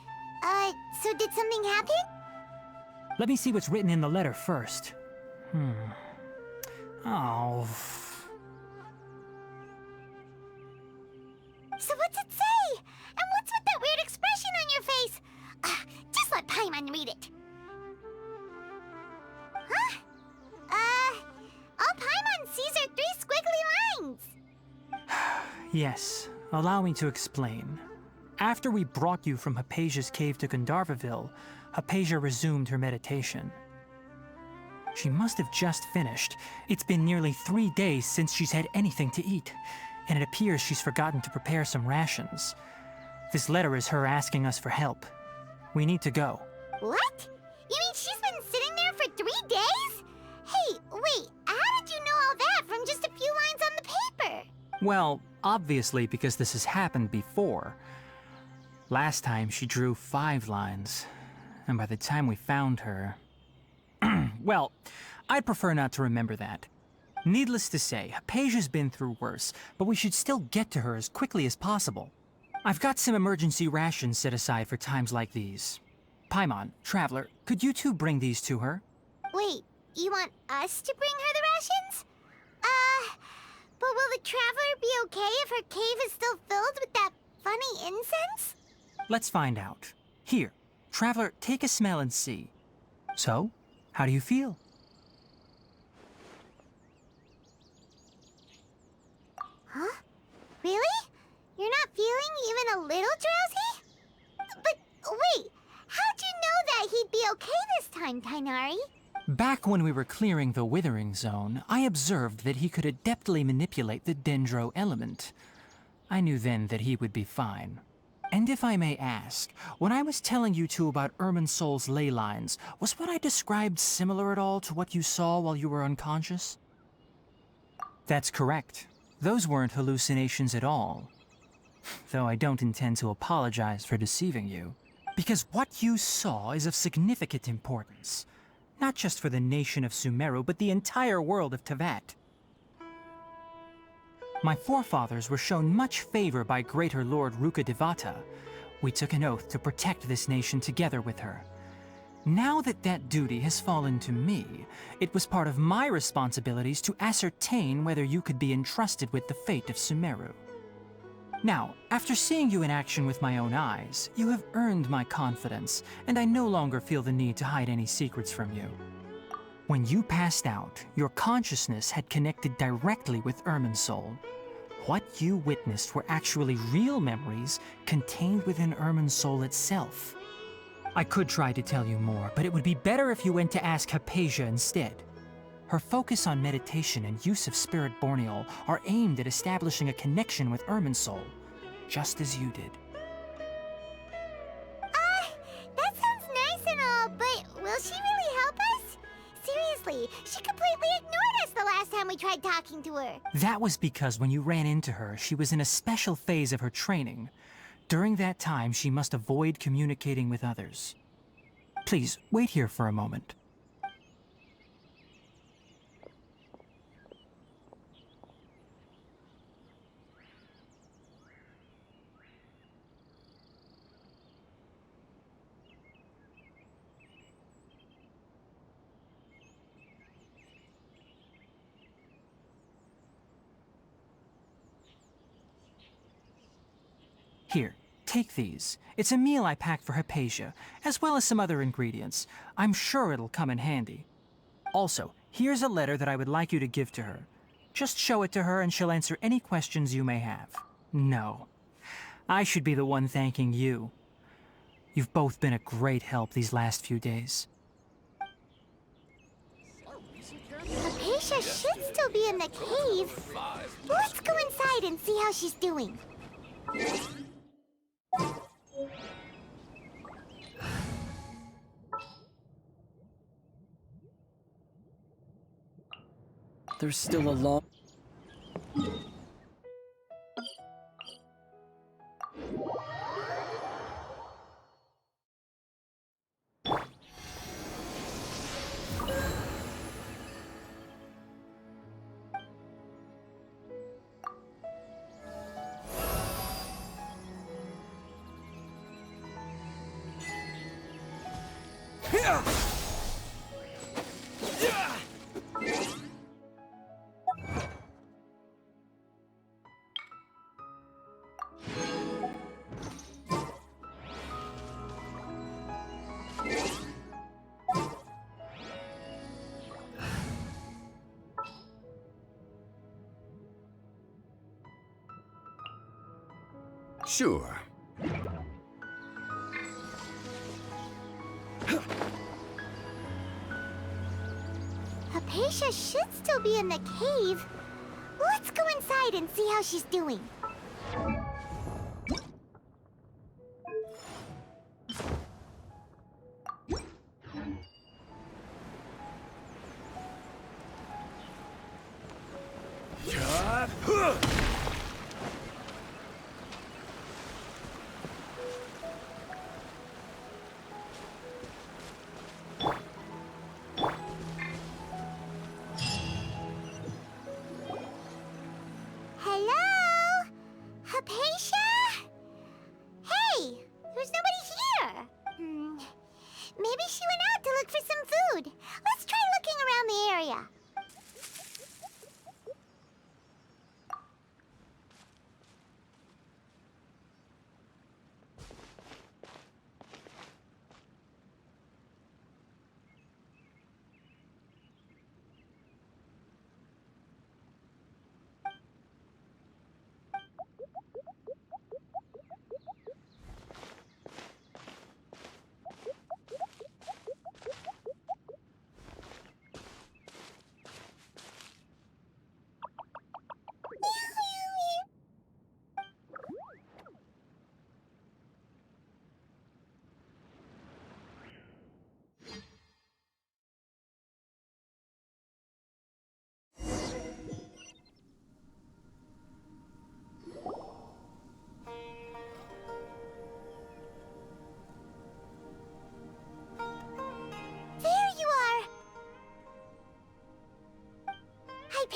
So did something happen? Let me see what's written in the letter first. Oh. So what's it say? And what's with that weird expression on your face? Just let Paimon read it. Huh? All Paimon sees are 3 squiggly lines. Yes, allow me to explain. After we brought you from Hypatia's cave to Gandharvaville, Hypatia resumed her meditation. She must have just finished. It's been nearly 3 days since she's had anything to eat, and it appears she's forgotten to prepare some rations. This letter is her asking us for help. We need to go. What? You mean she's been sitting there for 3 days? Hey, wait, how did you know all that from just a few lines on the paper? Well, obviously because this has happened before. Last time she drew 5 lines, and by the time we found her, Well, I'd prefer not to remember that. Needless to say, Hypatia's been through worse, but we should still get to her as quickly as possible. I've got some emergency rations set aside for times like these. Paimon, Traveler, could you two bring these to her? Wait, you want us to bring her the rations? But will the Traveler be okay if her cave is still filled with that funny incense? Let's find out. Here, Traveler, take a smell and see. So, how do you feel? Huh? Really? You're not feeling even a little drowsy? But wait, how'd you know that he'd be okay this time, TIGHNARI? Back when we were clearing the Withering Zone, I observed that he could adeptly manipulate the Dendro element. I knew then that he would be fine. And if I may ask, when I was telling you two about Irminsul's ley lines, was what I described similar at all to what you saw while you were unconscious? That's correct. Those weren't hallucinations at all. Though I don't intend to apologize for deceiving you. Because what you saw is of significant importance. Not just for the nation of Sumeru, but the entire world of Teyvat. My forefathers were shown much favor by Greater Lord Rukkhadevata. We took an oath to protect this nation together with her. Now that that duty has fallen to me, it was part of my responsibilities to ascertain whether you could be entrusted with the fate of Sumeru. Now, after seeing you in action with my own eyes, you have earned my confidence, and I no longer feel the need to hide any secrets from you. When you passed out, your consciousness had connected directly with Irminsul. What you witnessed were actually real memories contained within Irminsul itself. I could try to tell you more, but it would be better if you went to ask Hypatia instead. Her focus on meditation and use of Spirit Borneol are aimed at establishing a connection with Irminsul, just as you did. That sounds nice and all, but will she really help us? Seriously, she completely ignored us the last time we tried talking to her. That was because when you ran into her, she was in a special phase of her training. During that time, she must avoid communicating with others. Please, wait here for a moment. Here, take these. It's a meal I packed for Hypatia, as well as some other ingredients. I'm sure it'll come in handy. Also, here's a letter that I would like you to give to her. Just show it to her and she'll answer any questions you may have. No. I should be the one thanking you. You've both been a great help these last few days. Hypatia should still be in the cave. Let's go inside and see how she's doing. There's still a long... Sure. Hypatia should still be in the cave. Let's go inside and see how she's doing.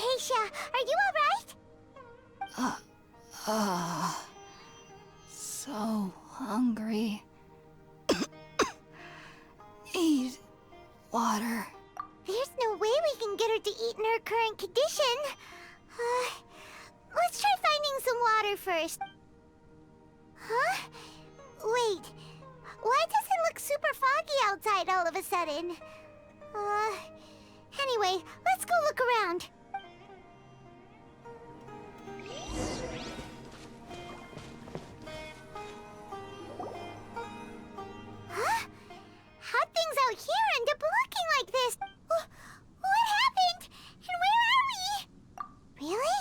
Acacia, are you alright? So hungry. Need water. There's no way we can get her to eat in her current condition. Let's try finding some water first. Huh? Wait. Why does it look super foggy outside all of a sudden? Anyway, let's go look around. Huh? How'd things out here end up looking like this? What happened? And where are we? Really?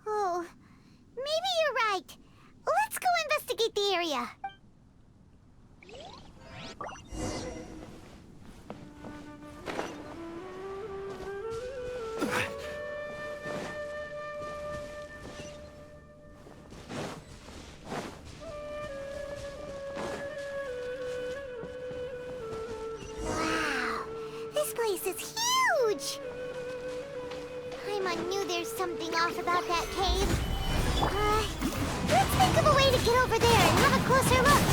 Oh, maybe you're right. Let's go investigate the area. Wow, this place is huge! Paimon knew there's something off about that cave. Let's think of a way to get over there and have a closer look.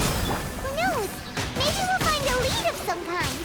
Who knows? Maybe we'll find a lead of some kind.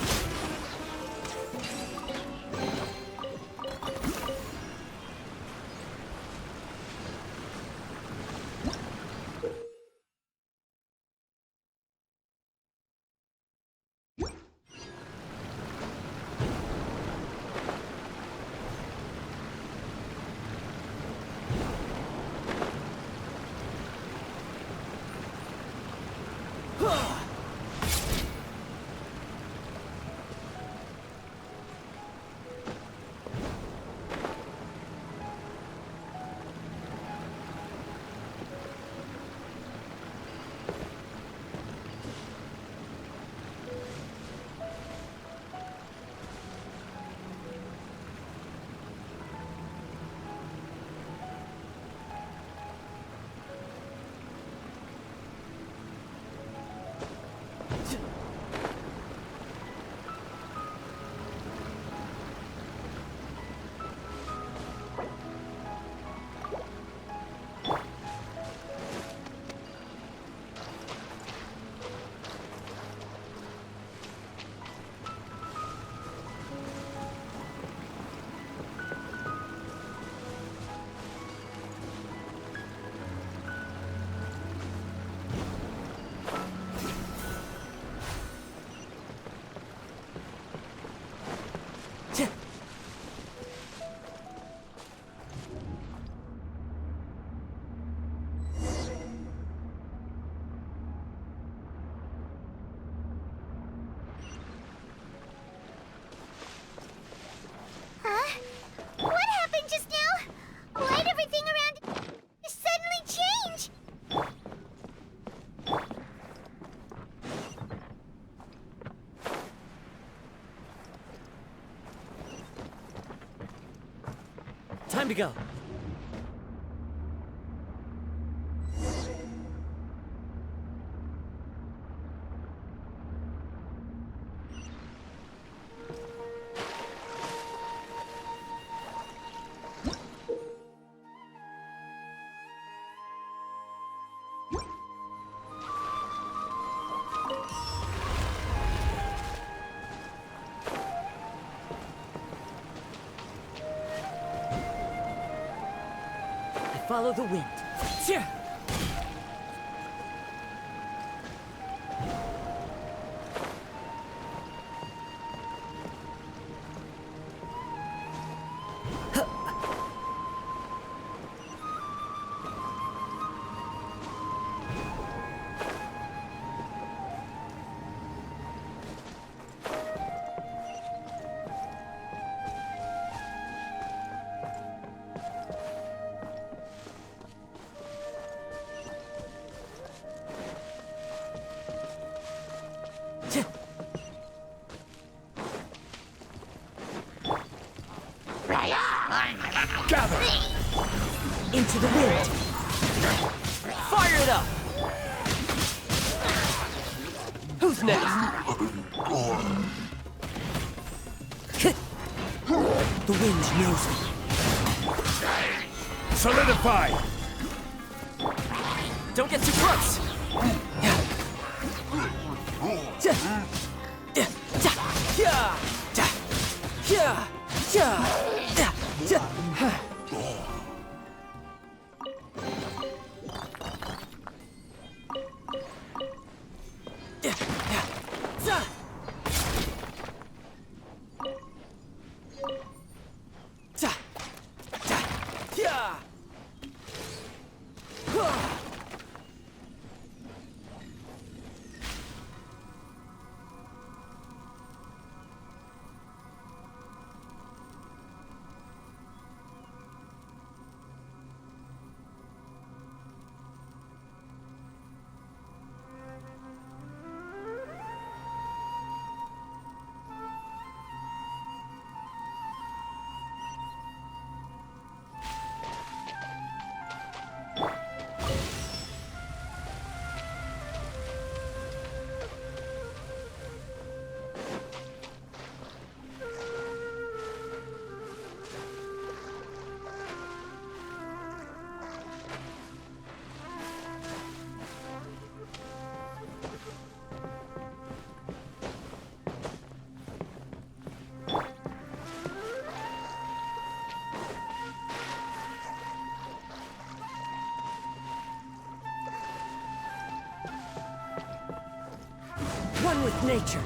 Huh? What happened just now? Why'd everything around suddenly change? Time to go. Follow the wind. Cheer! Gather! Into the wind! Fire it up! Who's next? The wind knows me. Solidify! Don't get too close! One with nature.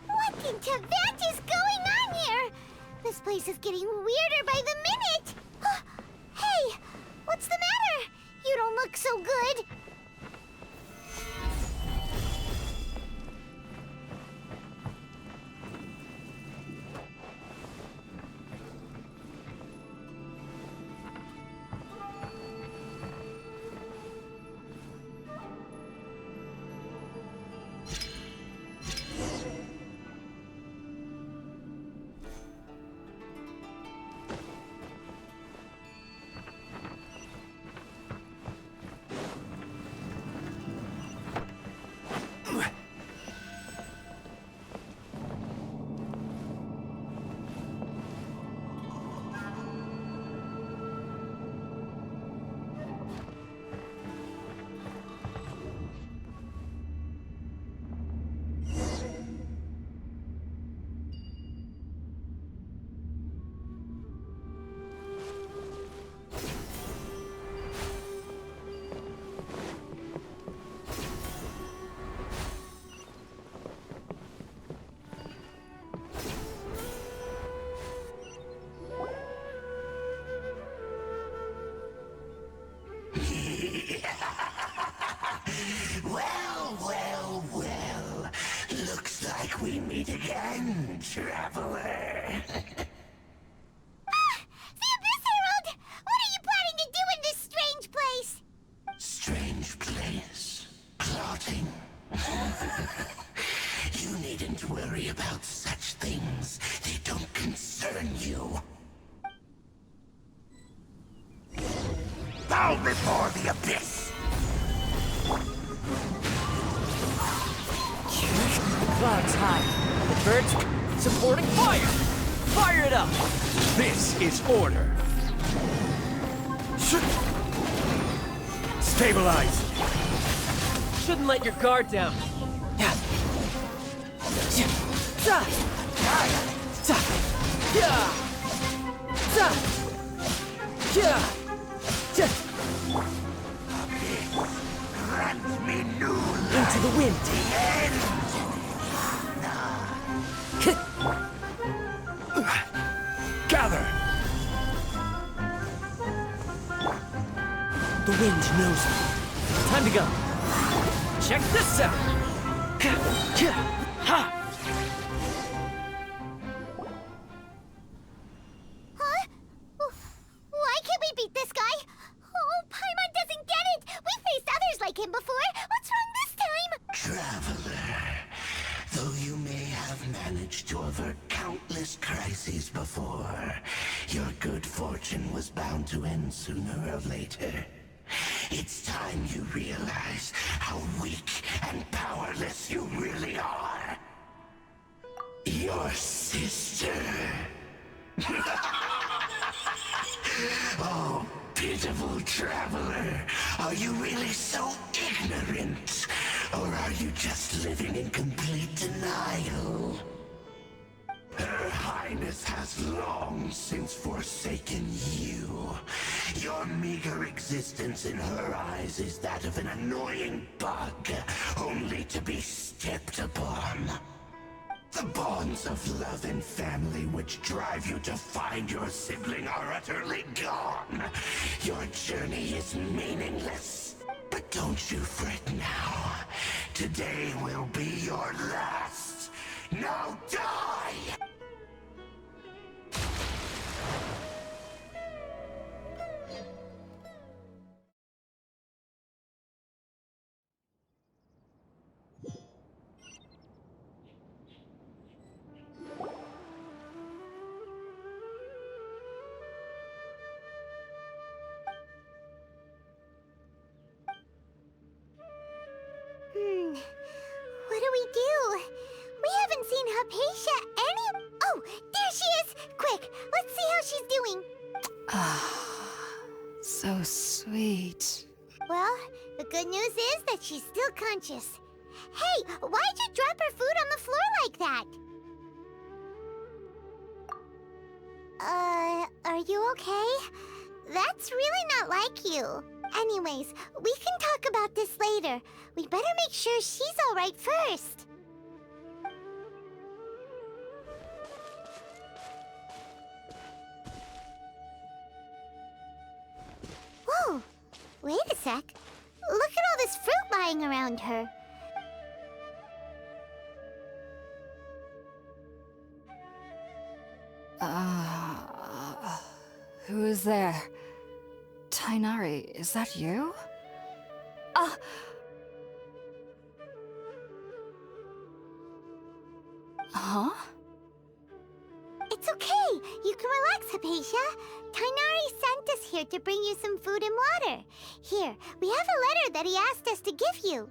What in Tibet is going on here? This place is getting weirder by the minute. Hey, what's the matter? You don't look so good. Well. Looks like we meet again, traveler. The Abyss Herald! What are you planning to do in this strange place? Strange place. Plotting. You needn't worry about such things. They don't concern you. Bow before the Abyss! Clouds high. The birds supporting fire! Fire it up! This is order. Stabilize! Shouldn't let your guard down. Grant me new life. Into the wind. The end. The wind knows me. Time to go. Check this out. Ha! Huh? Why can't we beat this guy? Oh, Paimon doesn't get it! We faced others like him before! What's wrong this time? Traveler, though you may have managed to avert countless crises before, your good fortune was bound to end sooner or later. It's time you realize how weak and powerless you really are. Your sister. Oh, pitiful traveler. Are you really so ignorant? Or are you just living in complete denial? Her Highness has long since forsaken you. Your meager existence in her eyes is that of an annoying bug, only to be stepped upon. The bonds of love and family which drive you to find your sibling are utterly gone. Your journey is meaningless. But don't you fret now. Today will be your last. Now die! What do we do? We haven't seen Hypatia any... Oh, there she is! Quick, let's see how she's doing. So sweet. Well, the good news is that she's still conscious. Hey, why'd you drop her food on the floor like that? Are you okay? That's really not like you. Anyways, we can talk about this later. We better make sure she's alright first. Whoa! Wait a sec. Look at all this fruit lying around her. Who is there? TIGHNARI, is that you? Huh? It's okay. You can relax, Hypatia. TIGHNARI sent us here to bring you some food and water. Here, we have a letter that he asked us to give you.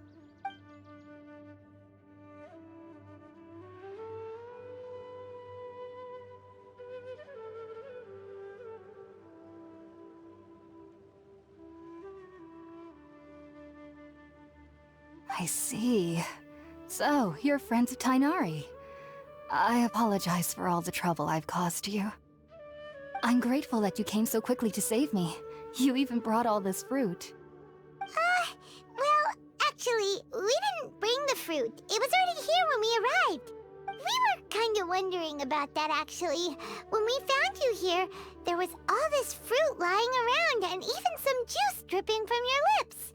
I see. So, you're friends of TIGHNARI. I apologize for all the trouble I've caused you. I'm grateful that you came so quickly to save me. You even brought all this fruit. Well, actually, we didn't bring the fruit. It was already here when we arrived. We were kind of wondering about that, actually. When we found you here, there was all this fruit lying around and even some juice dripping from your lips.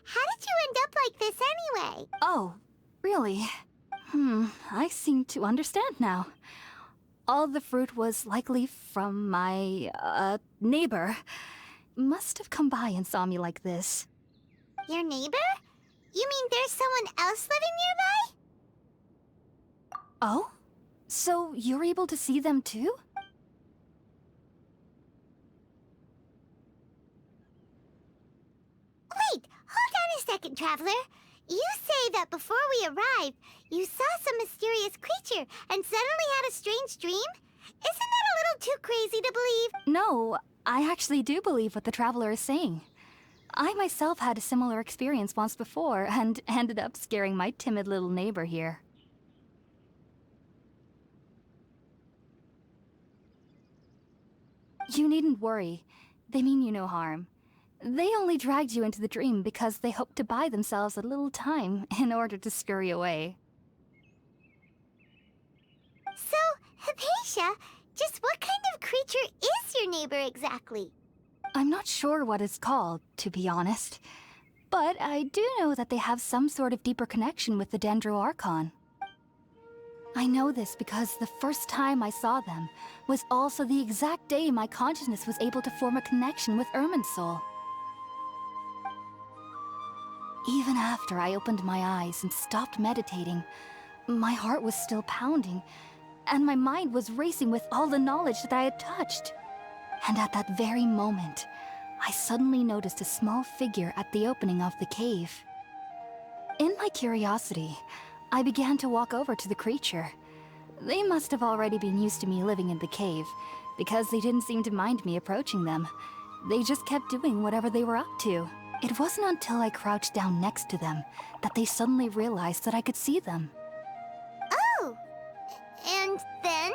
How did you end up like this anyway? Oh, really? I seem to understand now. All the fruit was likely from my, neighbor. Must have come by and saw me like this. Your neighbor? You mean there's someone else living nearby? Oh? So you're able to see them too? Wait, hold on a second, Traveler. You say that before we arrived, you saw some mysterious creature and suddenly had a strange dream? Isn't that a little too crazy to believe? No, I actually do believe what the Traveler is saying. I myself had a similar experience once before and ended up scaring my timid little neighbor here. You needn't worry. They mean you no harm. They only dragged you into the dream because they hoped to buy themselves a little time in order to scurry away. So, Hypatia, just what kind of creature is your neighbor exactly? I'm not sure what it's called, to be honest. But I do know that they have some sort of deeper connection with the Dendro Archon. I know this because the first time I saw them was also the exact day my consciousness was able to form a connection with Irminsul. Even after I opened my eyes and stopped meditating, my heart was still pounding, and my mind was racing with all the knowledge that I had touched. And at that very moment, I suddenly noticed a small figure at the opening of the cave. In my curiosity, I began to walk over to the creature. They must have already been used to me living in the cave, because they didn't seem to mind me approaching them. They just kept doing whatever they were up to. It wasn't until I crouched down next to them that they suddenly realized that I could see them. Oh! And then?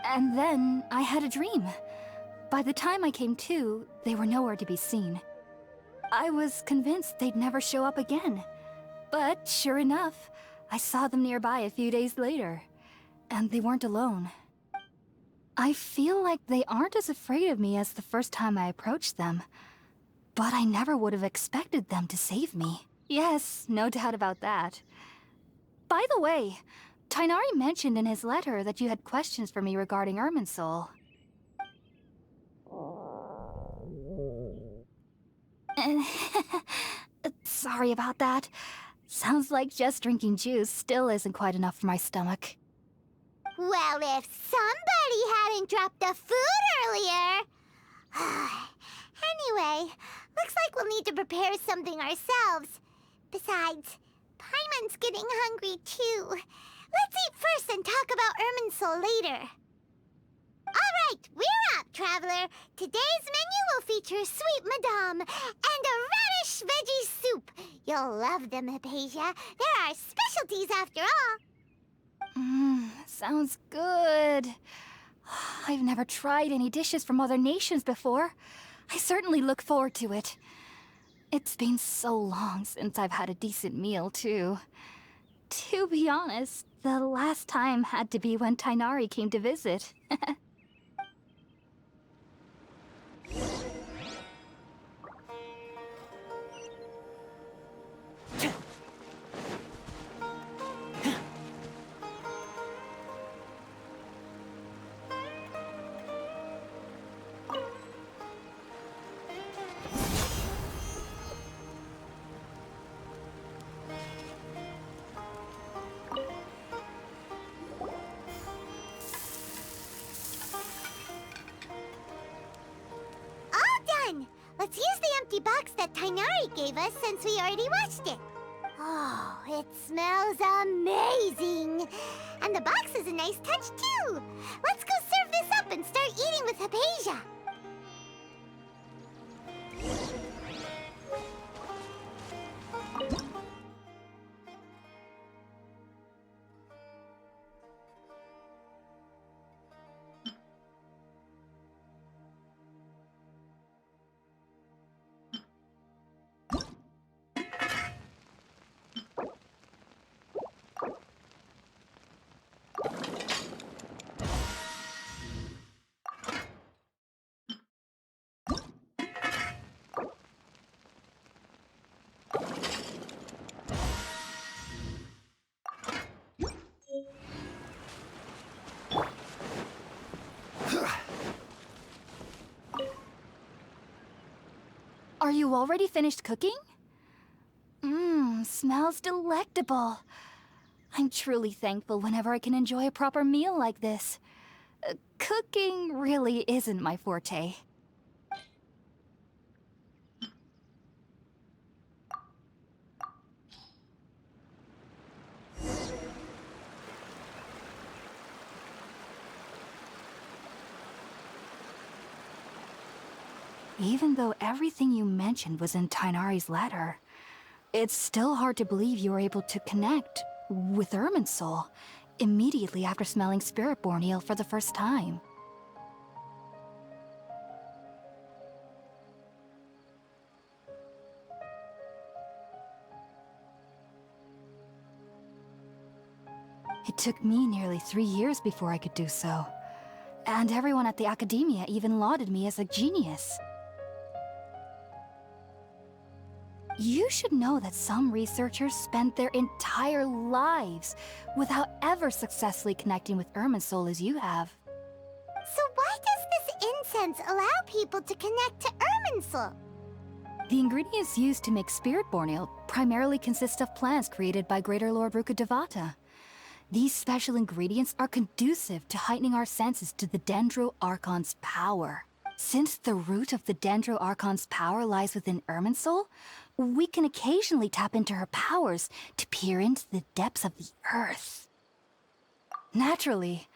And then I had a dream. By the time I came to, they were nowhere to be seen. I was convinced they'd never show up again. But sure enough, I saw them nearby a few days later. And they weren't alone. I feel like they aren't as afraid of me as the first time I approached them. But I never would have expected them to save me. Yes, no doubt about that. By the way, TIGHNARI mentioned in his letter that you had questions for me regarding Irminsul. Sorry about that. Sounds like just drinking juice still isn't quite enough for my stomach. Well, if somebody hadn't dropped the food earlier... Anyway, looks like we'll need to prepare something ourselves. Besides, Paimon's getting hungry too. Let's eat first and talk about Irminsul later. Alright, we're up, Traveler. Today's menu will feature sweet madame and a radish veggie soup. You'll love them, Hypatia. They're our specialties after all. Sounds good. I've never tried any dishes from other nations before. I certainly look forward to it. It's been so long since I've had a decent meal, too. To be honest, the last time had to be when TIGHNARI came to visit. Let's use the empty box that TIGHNARI gave us since we already washed it. Oh, it smells amazing. And the box is a nice touch, too. Let's go serve this up and start eating with Hypatia. Are you already finished cooking? Smells delectable. I'm truly thankful whenever I can enjoy a proper meal like this. Cooking really isn't my forte. Even though everything you mentioned was in TIGHNARI's letter, it's still hard to believe you were able to connect with Irminsul immediately after smelling Spiritborn eel for the first time. It took me nearly 3 years before I could do so. And everyone at the Academia even lauded me as a genius. You should know that some researchers spent their entire lives without ever successfully connecting with Irminsul as you have. So why does this incense allow people to connect to Irminsul? The ingredients used to make Spirit-born ale primarily consist of plants created by Greater Lord Rukkhadevata. These special ingredients are conducive to heightening our senses to the Dendro Archon's power. Since the root of the Dendro Archon's power lies within Irminsul, we can occasionally tap into her powers to peer into the depths of the earth. Naturally,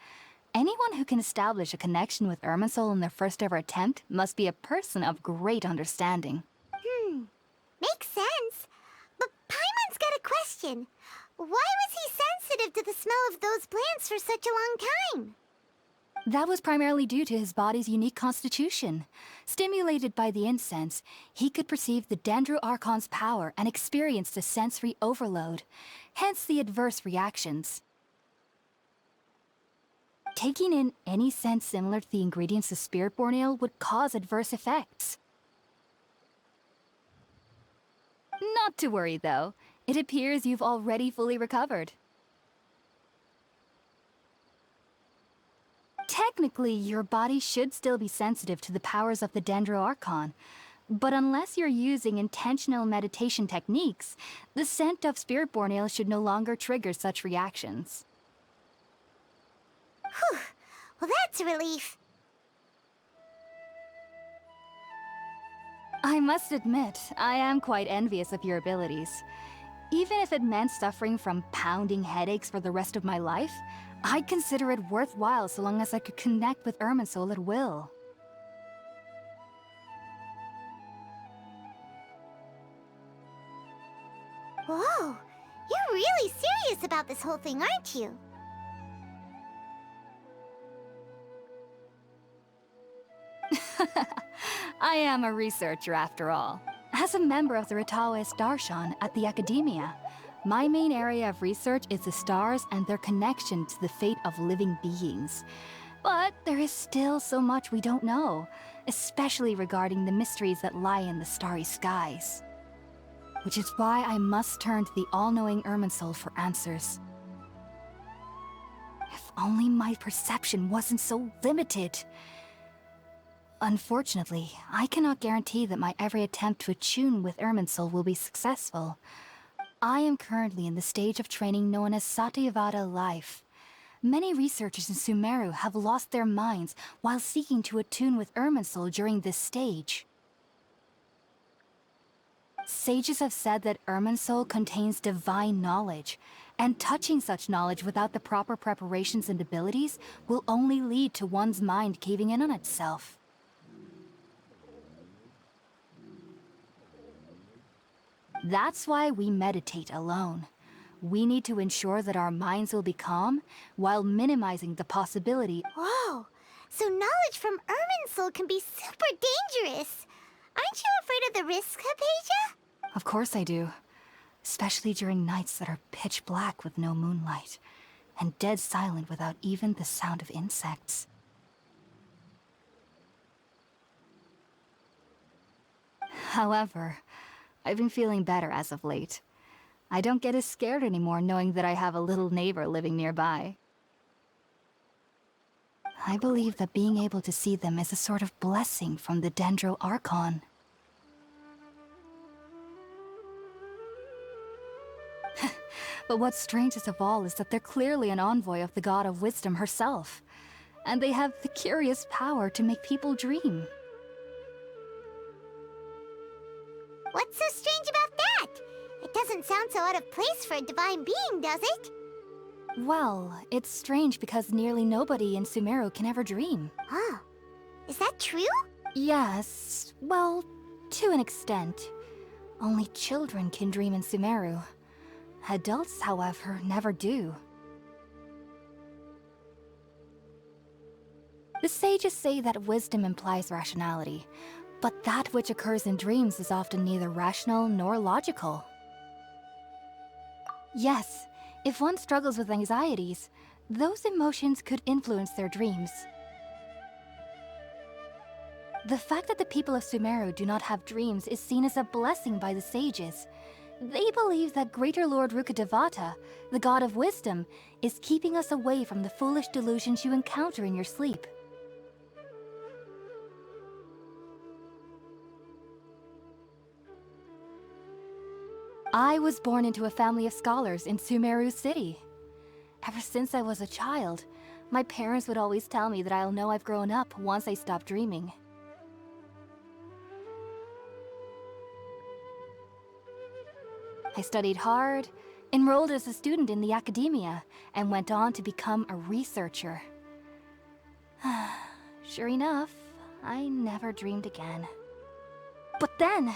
anyone who can establish a connection with Irminsul in their first ever attempt must be a person of great understanding. Makes sense. But Paimon's got a question. Why was he sensitive to the smell of those plants for such a long time? That was primarily due to his body's unique constitution. Stimulated by the incense, he could perceive the Dendro Archon's power and experienced a sensory overload, hence the adverse reactions. Taking in any scent similar to the ingredients of Spirit-born ale would cause adverse effects. Not to worry, though. It appears you've already fully recovered. Technically, your body should still be sensitive to the powers of the Dendro Archon, but unless you're using intentional meditation techniques, the scent of Spirit-born ale should no longer trigger such reactions. Whew. Well, that's a relief. I must admit, I am quite envious of your abilities. Even if it meant suffering from pounding headaches for the rest of my life, I'd consider it worthwhile so long as I could connect with Irminsul at will. Whoa, you're really serious about this whole thing, aren't you? I am a researcher after all. As a member of the Ritaoist Darshan at the Academia, my main area of research is the stars and their connection to the fate of living beings. But there is still so much we don't know, especially regarding the mysteries that lie in the starry skies. Which is why I must turn to the all-knowing Irminsul for answers. If only my perception wasn't so limited. Unfortunately, I cannot guarantee that my every attempt to attune with Irminsul will be successful. I am currently in the stage of training known as Satyavada life. Many researchers in Sumeru have lost their minds while seeking to attune with Irminsul during this stage. Sages have said that Irminsul contains divine knowledge, and touching such knowledge without the proper preparations and abilities will only lead to one's mind caving in on itself. That's why we meditate alone. We need to ensure that our minds will be calm while minimizing the possibility. Whoa, so knowledge from Irminsul can be super dangerous. Aren't you afraid of the risks, Hypatia? Of course I do. Especially during nights that are pitch black with no moonlight, and dead silent without even the sound of insects. However, I've been feeling better as of late. I don't get as scared anymore knowing that I have a little neighbor living nearby. I believe that being able to see them is a sort of blessing from the Dendro Archon. But what's strangest of all is that they're clearly an envoy of the God of Wisdom herself. And they have the curious power to make people dream. What's so strange about that? It doesn't sound so out of place for a divine being, does it? Well, it's strange because nearly nobody in Sumeru can ever dream. Oh, is that true? Yes, well, to an extent. Only children can dream in Sumeru. Adults, however, never do. The sages say that wisdom implies rationality, but that which occurs in dreams is often neither rational nor logical. Yes, if one struggles with anxieties, those emotions could influence their dreams. The fact that the people of Sumeru do not have dreams is seen as a blessing by the sages. They believe that Greater Lord Rukkhadevata, the god of wisdom, is keeping us away from the foolish delusions you encounter in your sleep. I was born into a family of scholars in Sumeru City. Ever since I was a child, my parents would always tell me that I'll know I've grown up once I stop dreaming. I studied hard, enrolled as a student in the academia, and went on to become a researcher. Sure enough, I never dreamed again. But then,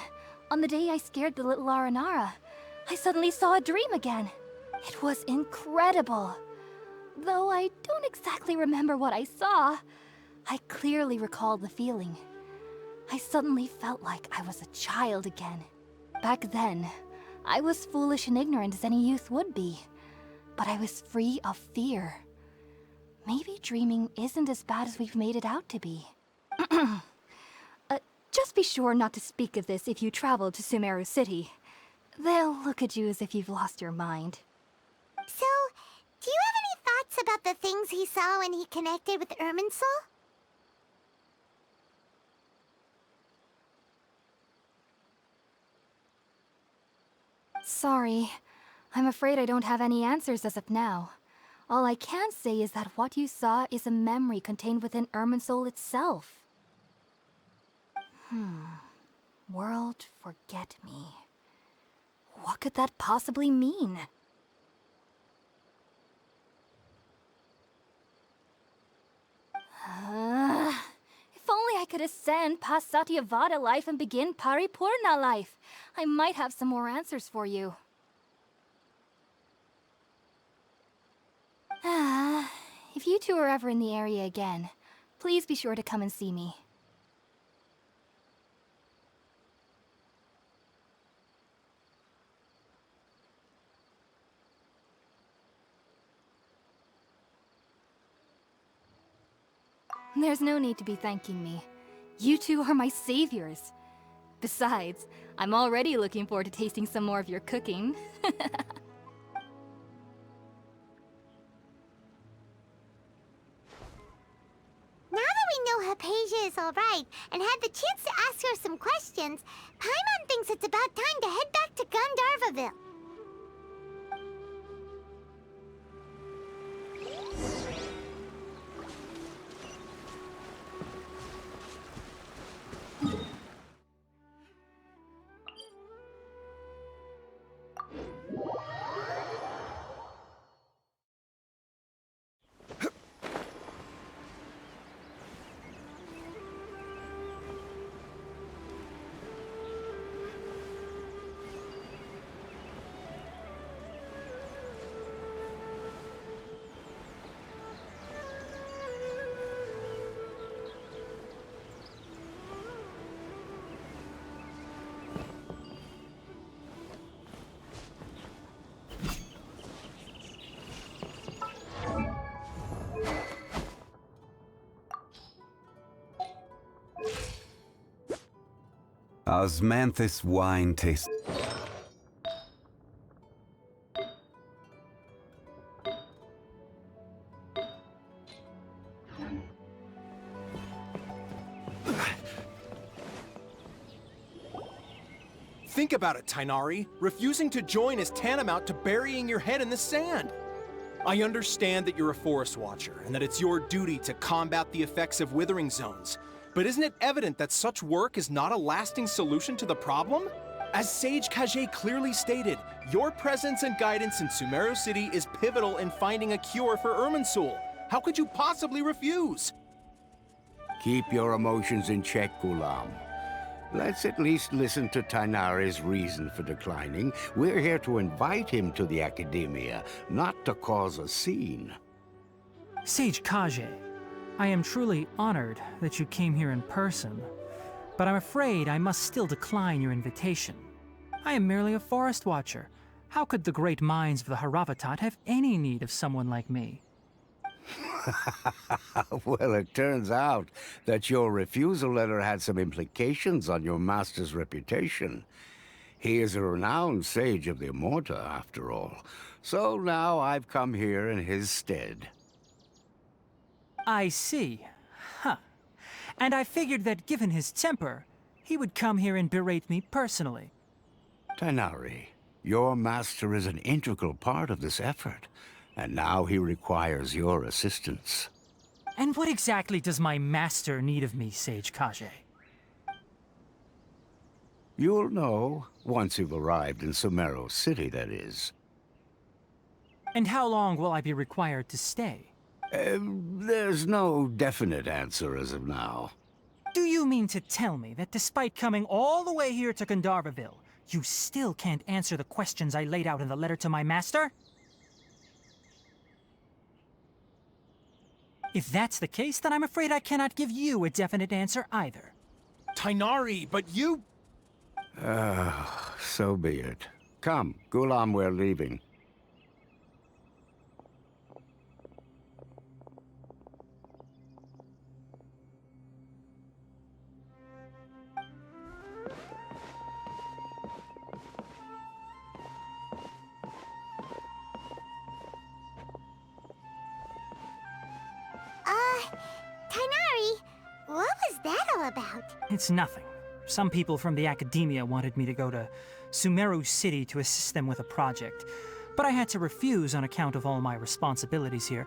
on the day I scared the little Aranara, I suddenly saw a dream again. It was incredible. Though I don't exactly remember what I saw, I clearly recalled the feeling. I suddenly felt like I was a child again. Back then, I was foolish and ignorant as any youth would be, but I was free of fear. Maybe dreaming isn't as bad as we've made it out to be. Just be sure not to speak of this if you travel to Sumeru City. They'll look at you as if you've lost your mind. So, do you have any thoughts about the things he saw when he connected with Irminsul? Sorry. I'm afraid I don't have any answers as of now. All I can say is that what you saw is a memory contained within Irminsul itself. World forget me. What could that possibly mean? If only I could ascend past Satyavada life and begin Paripurna life. I might have some more answers for you. If you two are ever in the area again, please be sure to come and see me. There's no need to be thanking me. You two are my saviors. Besides, I'm already looking forward to tasting some more of your cooking. Now that we know Hypatia is alright and had the chance to ask her some questions, Paimon thinks it's about time to head back to Gandharvaville. Osmanthus wine taste. Think about it, TIGHNARI. Refusing to join is tantamount to burying your head in the sand. I understand that you're a forest watcher, and that it's your duty to combat the effects of withering zones. But isn't it evident that such work is not a lasting solution to the problem? As Sage Kage clearly stated, your presence and guidance in Sumeru City is pivotal in finding a cure for Irminsul. How could you possibly refuse? Keep your emotions in check, Ghulam. Let's at least listen to TIGHNARI's reason for declining. We're here to invite him to the Academia, not to cause a scene. Sage Kage, I am truly honored that you came here in person, but I'm afraid I must still decline your invitation. I am merely a forest watcher. How could the great minds of the Haravatat have any need of someone like me? Well, it turns out that your refusal letter had some implications on your master's reputation. He is a renowned sage of the Immorta, after all. So now I've come here in his stead. I see. Huh. And I figured that given his temper, he would come here and berate me personally. TIGHNARI, your master is an integral part of this effort, and now he requires your assistance. And what exactly does my master need of me, Sage COLLEI? You'll know once you've arrived in Sumeru City, that is. And how long will I be required to stay? There's no definite answer as of now. Do you mean to tell me that despite coming all the way here to Gandharvaville, you still can't answer the questions I laid out in the letter to my master? If that's the case, then I'm afraid I cannot give you a definite answer either. TIGHNARI, but you... So be it. Come, Gulam, we're leaving. TIGHNARI, what was that all about? It's nothing. Some people from the academia wanted me to go to Sumeru City to assist them with a project, but I had to refuse on account of all my responsibilities here.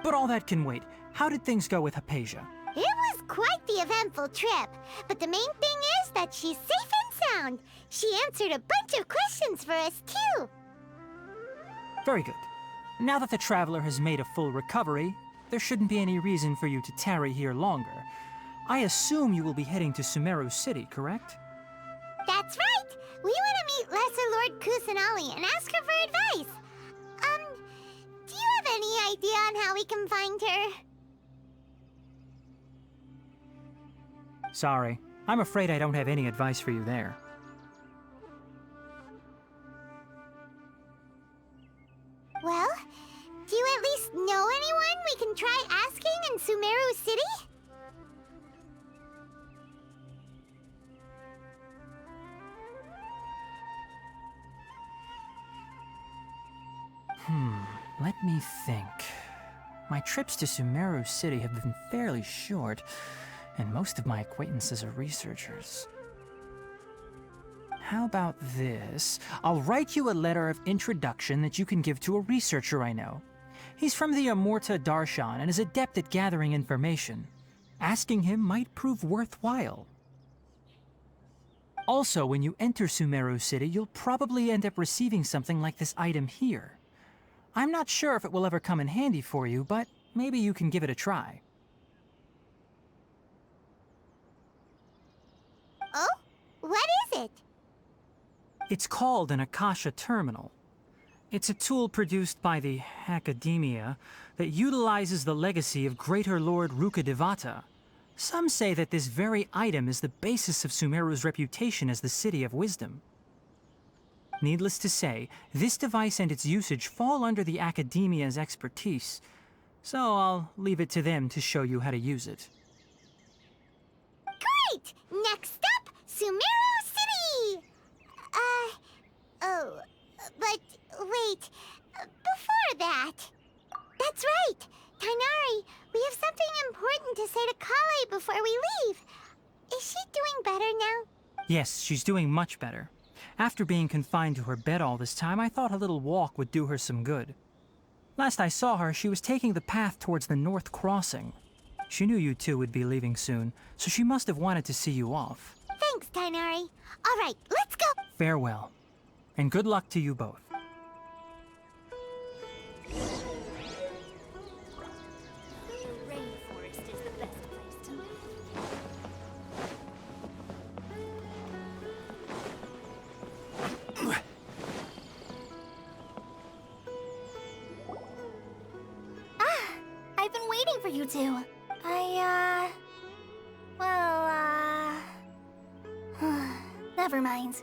But all that can wait. How did things go with Hypatia? It was quite the eventful trip, but the main thing is that she's safe and sound. She answered a bunch of questions for us, too. Very good. Now that the traveler has made a full recovery, there shouldn't be any reason for you to tarry here longer. I assume you will be heading to Sumeru City, correct? That's right! We want to meet Lesser Lord Kusanali and ask her for advice. Do you have any idea on how we can find her? Sorry. I'm afraid I don't have any advice for you there. Well, do you at least know anyone we can try asking in Sumeru City? Let me think. My trips to Sumeru City have been fairly short, and most of my acquaintances are researchers. How about this? I'll write you a letter of introduction that you can give to a researcher I know. He's from the Immorta Darshan and is adept at gathering information. Asking him might prove worthwhile. Also, when you enter Sumeru City, you'll probably end up receiving something like this item here. I'm not sure if it will ever come in handy for you, but maybe you can give it a try. Oh? What is it? It's called an Akasha Terminal. It's a tool produced by the Academia that utilizes the legacy of Greater Lord Rukkhadevata. Some say that this very item is the basis of Sumeru's reputation as the City of Wisdom. Needless to say, this device and its usage fall under the Academia's expertise, so I'll leave it to them to show you how to use it. Great! Next up, Sumeru City! But wait, before that... That's right! TIGHNARI, we have something important to say to COLLEI before we leave. Is she doing better now? Yes, she's doing much better. After being confined to her bed all this time, I thought a little walk would do her some good. Last I saw her, she was taking the path towards the North Crossing. She knew you two would be leaving soon, so she must have wanted to see you off. Thanks, TIGHNARI. All right, let's go! Farewell, and good luck to you both. The rainforest is the best place to live. I've been waiting for you two. Never mind.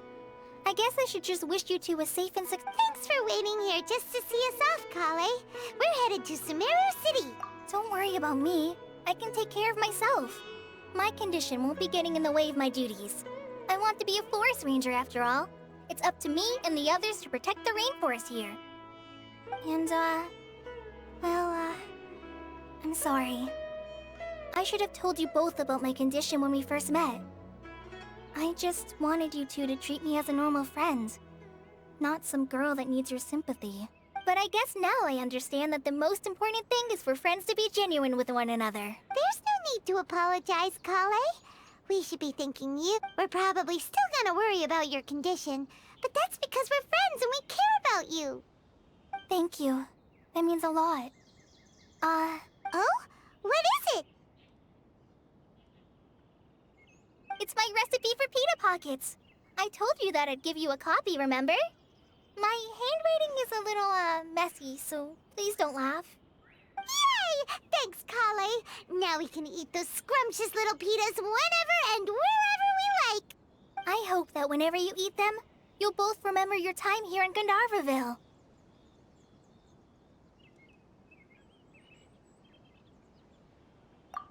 I guess I should just wish you two a safe and Thanks for waiting here just to see us off, COLLEI. We're headed to Sumeru City. Don't worry about me. I can take care of myself. My condition won't be getting in the way of my duties. I want to be a forest ranger after all. It's up to me and the others to protect the rainforest here. And, I'm sorry. I should have told you both about my condition when we first met. I just wanted you two to treat me as a normal friend, not some girl that needs your sympathy. But I guess now I understand that the most important thing is for friends to be genuine with one another. There's no need to apologize, COLLEI. We should be thanking you. We're probably still gonna worry about your condition, but that's because we're friends and we care about you. Thank you. That means a lot. Oh? What is it? It's my recipe for pita pockets. I told you that I'd give you a copy, remember? My handwriting is a little, messy, so please don't laugh. Yay! Thanks, COLLEI. Now we can eat those scrumptious little pitas whenever and wherever we like. I hope that whenever you eat them, you'll both remember your time here in Gandharvaville.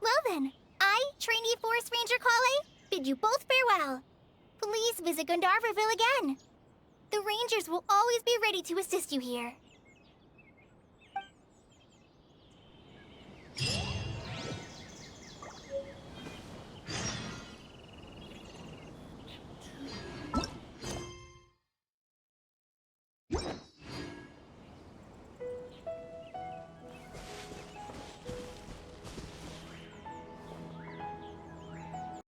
Well then, I, trainee Forest Ranger COLLEI, bid you both farewell. Please visit Gandharvaville again. The Rangers will always be ready to assist you here.